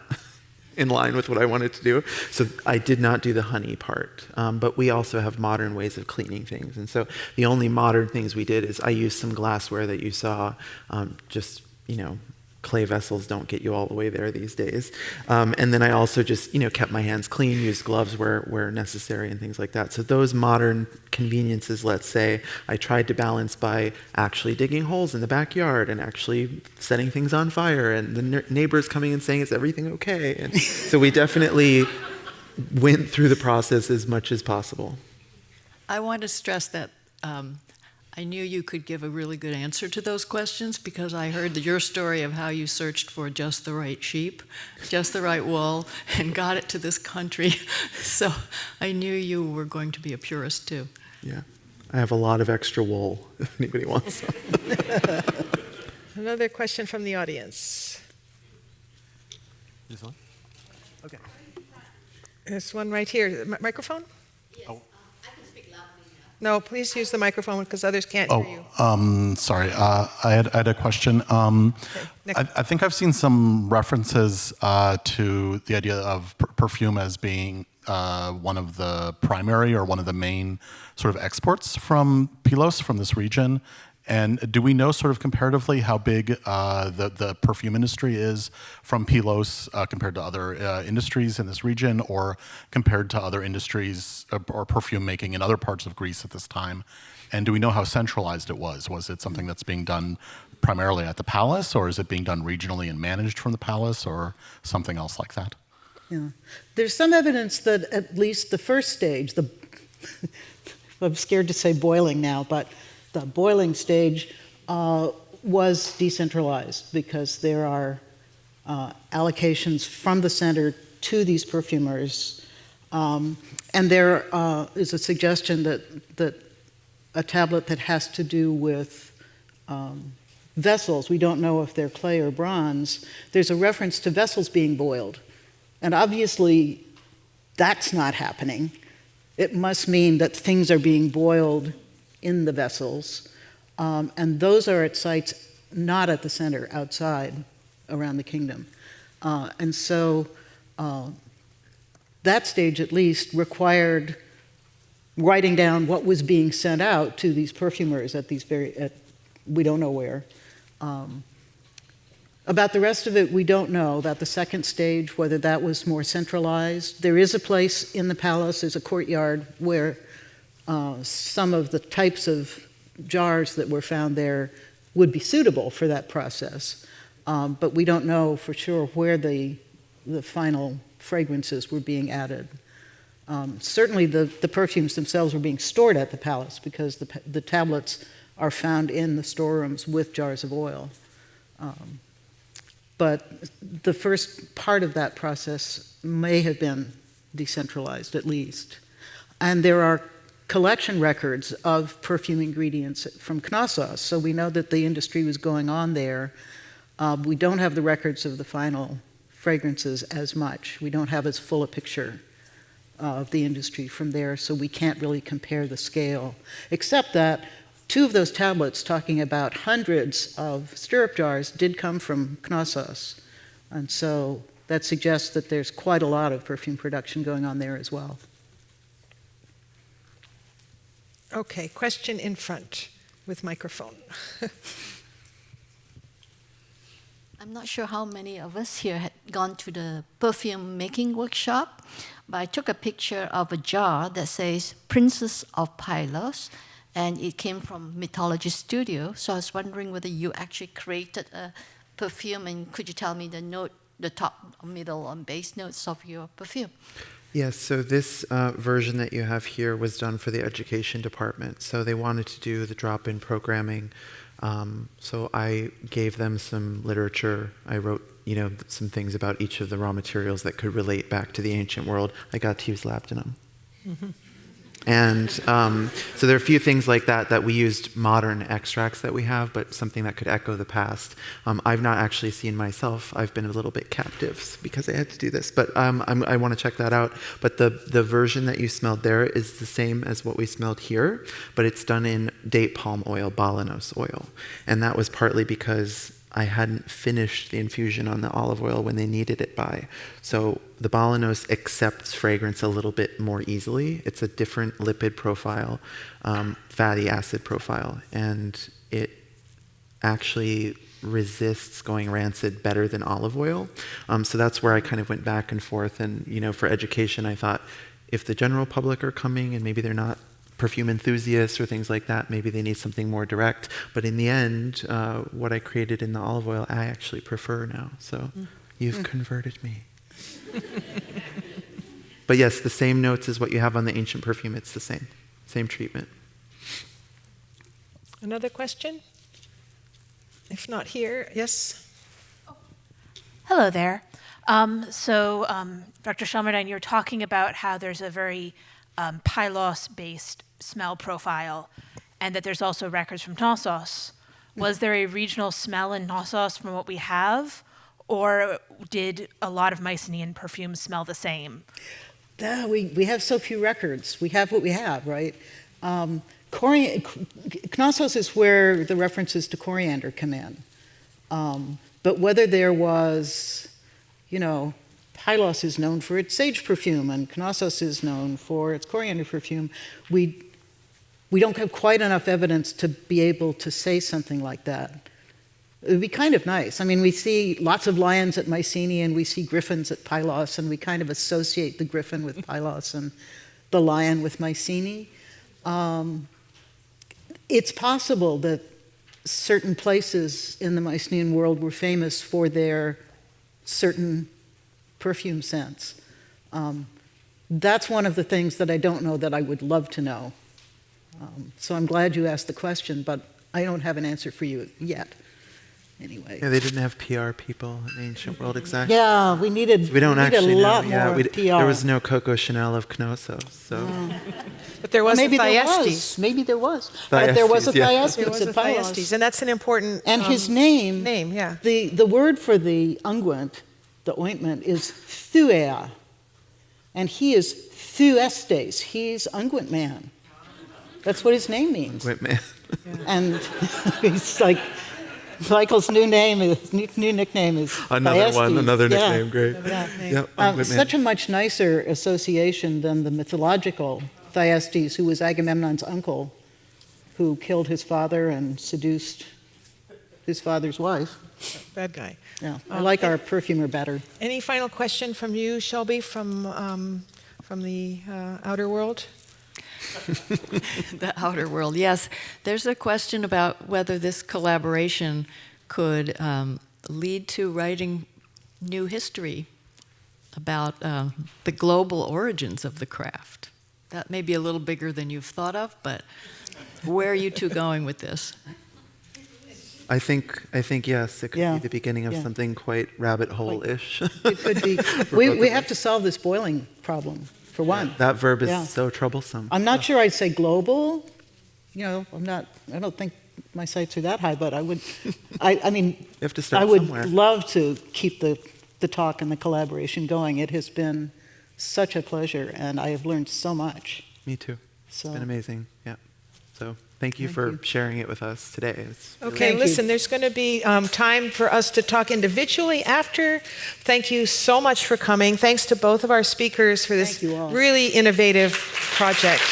[SPEAKER 3] in line with what I wanted to do. So I did not do the honey part. But we also have modern ways of cleaning things. And so the only modern things we did is I used some glassware that you saw, clay vessels don't get you all the way there these days. And then I also just, kept my hands clean, used gloves where necessary and things like that. So those modern conveniences, let's say, I tried to balance by actually digging holes in the backyard and actually setting things on fire and the neighbors coming and saying, is everything okay? And so we definitely went through the process as much as possible.
[SPEAKER 8] I want to stress that I knew you could give a really good answer to those questions because I heard your story of how you searched for just the right sheep, just the right wool, and got it to this country. So I knew you were going to be a purist too.
[SPEAKER 3] Yeah, I have a lot of extra wool if anybody wants some.
[SPEAKER 1] Another question from the audience.
[SPEAKER 9] This one? Okay.
[SPEAKER 1] There's one right here. Microphone?
[SPEAKER 9] Yes. Oh.
[SPEAKER 1] No, please use the microphone because others can't hear you.
[SPEAKER 9] Sorry. I had a question. I think I've seen some references to the idea of perfume as being one of the primary or one of the main sort of exports from Pylos, from this region. And do we know sort of comparatively how big the perfume industry is from Pylos compared to other industries in this region or compared to other industries or perfume making in other parts of Greece at this time? And do we know how centralized it was? Was it something that's being done primarily at the palace, or is it being done regionally and managed from the palace, or something else like that?
[SPEAKER 2] Yeah. There's some evidence that at least the first stage, I'm scared to say boiling now, but the boiling stage was decentralized because there are allocations from the center to these perfumers. And there is a suggestion that a tablet that has to do with vessels, we don't know if they're clay or bronze, there's a reference to vessels being boiled. And obviously, that's not happening. It must mean that things are being boiled in the vessels. And those are at sites not at the center, outside, around the kingdom. And so that stage, at least, required writing down what was being sent out to these perfumers at these we don't know where. About the rest of it, we don't know. About the second stage, whether that was more centralized. There is a place in the palace, there's a courtyard, where some of the types of jars that were found there would be suitable for that process. But we don't know for sure where the final fragrances were being added. Certainly the perfumes themselves were being stored at the palace because the tablets are found in the storerooms with jars of oil. But the first part of that process may have been decentralized, at least. And there are collection records of perfume ingredients from Knossos, so we know that the industry was going on there. We don't have the records of the final fragrances as much. We don't have as full a picture of the industry from there, so we can't really compare the scale, except that 2 of those tablets talking about hundreds of stirrup jars did come from Knossos. And so that suggests that there's quite a lot of perfume production going on there as well.
[SPEAKER 1] Okay, question in front with microphone.
[SPEAKER 10] I'm not sure how many of us here had gone to the perfume making workshop, but I took a picture of a jar that says Princess of Pylos, and it came from Mythology Studio. So I was wondering whether you actually created a perfume, and could you tell me the top, middle, and base notes of your perfume?
[SPEAKER 3] Yes, so this version that you have here was done for the education department. So they wanted to do the drop-in programming. So I gave them some literature. I wrote, some things about each of the raw materials that could relate back to the ancient world. I got to use labdanum. Mm-hmm. And so there are a few things like that we used modern extracts that we have, but something that could echo the past. I've not actually seen myself. I've been a little bit captive because I had to do this, but I want to check that out. But the version that you smelled there is the same as what we smelled here, but it's done in date palm oil, balanos oil. And that was partly because I hadn't finished the infusion on the olive oil when they needed it by. So the balanos accepts fragrance a little bit more easily. It's a different lipid profile, fatty acid profile, and it actually resists going rancid better than olive oil. So that's where I kind of went back and forth. And, for education, I thought if the general public are coming and maybe they're not perfume enthusiasts or things like that, maybe they need something more direct. But in the end, what I created in the olive oil, I actually prefer now. So you've converted me. But yes, the same notes as what you have on the ancient perfume. It's the same treatment.
[SPEAKER 1] Another question? If not here, yes?
[SPEAKER 11] Hello there. Dr. Shelmerdine, you're talking about how there's a very Pylos-based smell profile, and that there's also records from Knossos. Was there a regional smell in Knossos from what we have, or did a lot of Mycenaean perfumes smell the same?
[SPEAKER 2] We have so few records. We have what we have, right? Knossos is where the references to coriander come in. But whether there was, Pylos is known for its sage perfume, and Knossos is known for its coriander perfume. We don't have quite enough evidence to be able to say something like that. It would be kind of nice. I mean, we see lots of lions at Mycenae, and we see griffins at Pylos, and we kind of associate the griffin with Pylos and the lion with Mycenae. It's possible that certain places in the Mycenaean world were famous for their certain perfume scents. That's one of the things that I don't know that I would love to know. So I'm glad you asked the question, but I don't have an answer for you yet. anyway.
[SPEAKER 3] Yeah, they didn't have PR people in ancient world exactly.
[SPEAKER 2] Yeah, we needed,
[SPEAKER 3] We don't
[SPEAKER 2] we needed
[SPEAKER 3] actually
[SPEAKER 2] a lot
[SPEAKER 3] know. Yeah,
[SPEAKER 2] more PR.
[SPEAKER 3] there was no Coco Chanel of Knossos, so.
[SPEAKER 1] But there was
[SPEAKER 2] Maybe
[SPEAKER 1] a
[SPEAKER 2] there
[SPEAKER 1] Thyestes.
[SPEAKER 2] was. Maybe there was. But there was a
[SPEAKER 3] Thyestes, yeah.
[SPEAKER 2] Thyestes
[SPEAKER 1] There was
[SPEAKER 2] at
[SPEAKER 1] a
[SPEAKER 2] Pylos.
[SPEAKER 1] Thyestes, and that's an important
[SPEAKER 2] And his name,
[SPEAKER 1] yeah.
[SPEAKER 2] the word for the unguent, the ointment, is thuea. And he is Thuestes. He's unguent man. That's what his name means.
[SPEAKER 3] Wait, man.
[SPEAKER 2] And he's like, Michael's new nickname is
[SPEAKER 3] Another
[SPEAKER 2] Thyestes.
[SPEAKER 3] one, another
[SPEAKER 2] Yeah.
[SPEAKER 3] nickname, great.
[SPEAKER 1] Yeah.
[SPEAKER 3] Yep, Unguent Man.
[SPEAKER 2] Such a much nicer association than the mythological Thyestes, who was Agamemnon's uncle, who killed his father and seduced his father's wife.
[SPEAKER 1] Bad guy.
[SPEAKER 2] Yeah, I like our perfumer better.
[SPEAKER 1] Any final question from you, Shelby, from the outer world?
[SPEAKER 8] The outer world, yes. There's a question about whether this collaboration could lead to writing new history about the global origins of the craft. That may be a little bigger than you've thought of, but where are you two going with this?
[SPEAKER 3] I think yes, it could
[SPEAKER 2] Yeah,
[SPEAKER 3] be the beginning of
[SPEAKER 2] yeah.
[SPEAKER 3] something quite rabbit hole-ish.
[SPEAKER 2] It could be. We have to solve this boiling problem, for one.
[SPEAKER 3] That verb is
[SPEAKER 2] Yeah.
[SPEAKER 3] so troublesome.
[SPEAKER 2] I'm not sure I'd say global. You know, I don't think my sights are that high, but I would, I mean,
[SPEAKER 3] You have to start
[SPEAKER 2] I would
[SPEAKER 3] somewhere.
[SPEAKER 2] love to keep the talk and the collaboration going. It has been such a pleasure, and I have learned so much.
[SPEAKER 3] Me too.
[SPEAKER 2] So,
[SPEAKER 3] It's been amazing. Yeah. So thank you for sharing it with us today. It's really
[SPEAKER 1] Okay,
[SPEAKER 2] Thank you.
[SPEAKER 1] listen, there's going to be time for us to talk individually after. Thank you so much for coming. Thanks to both of our speakers for this
[SPEAKER 2] Thank you all.
[SPEAKER 1] really innovative project.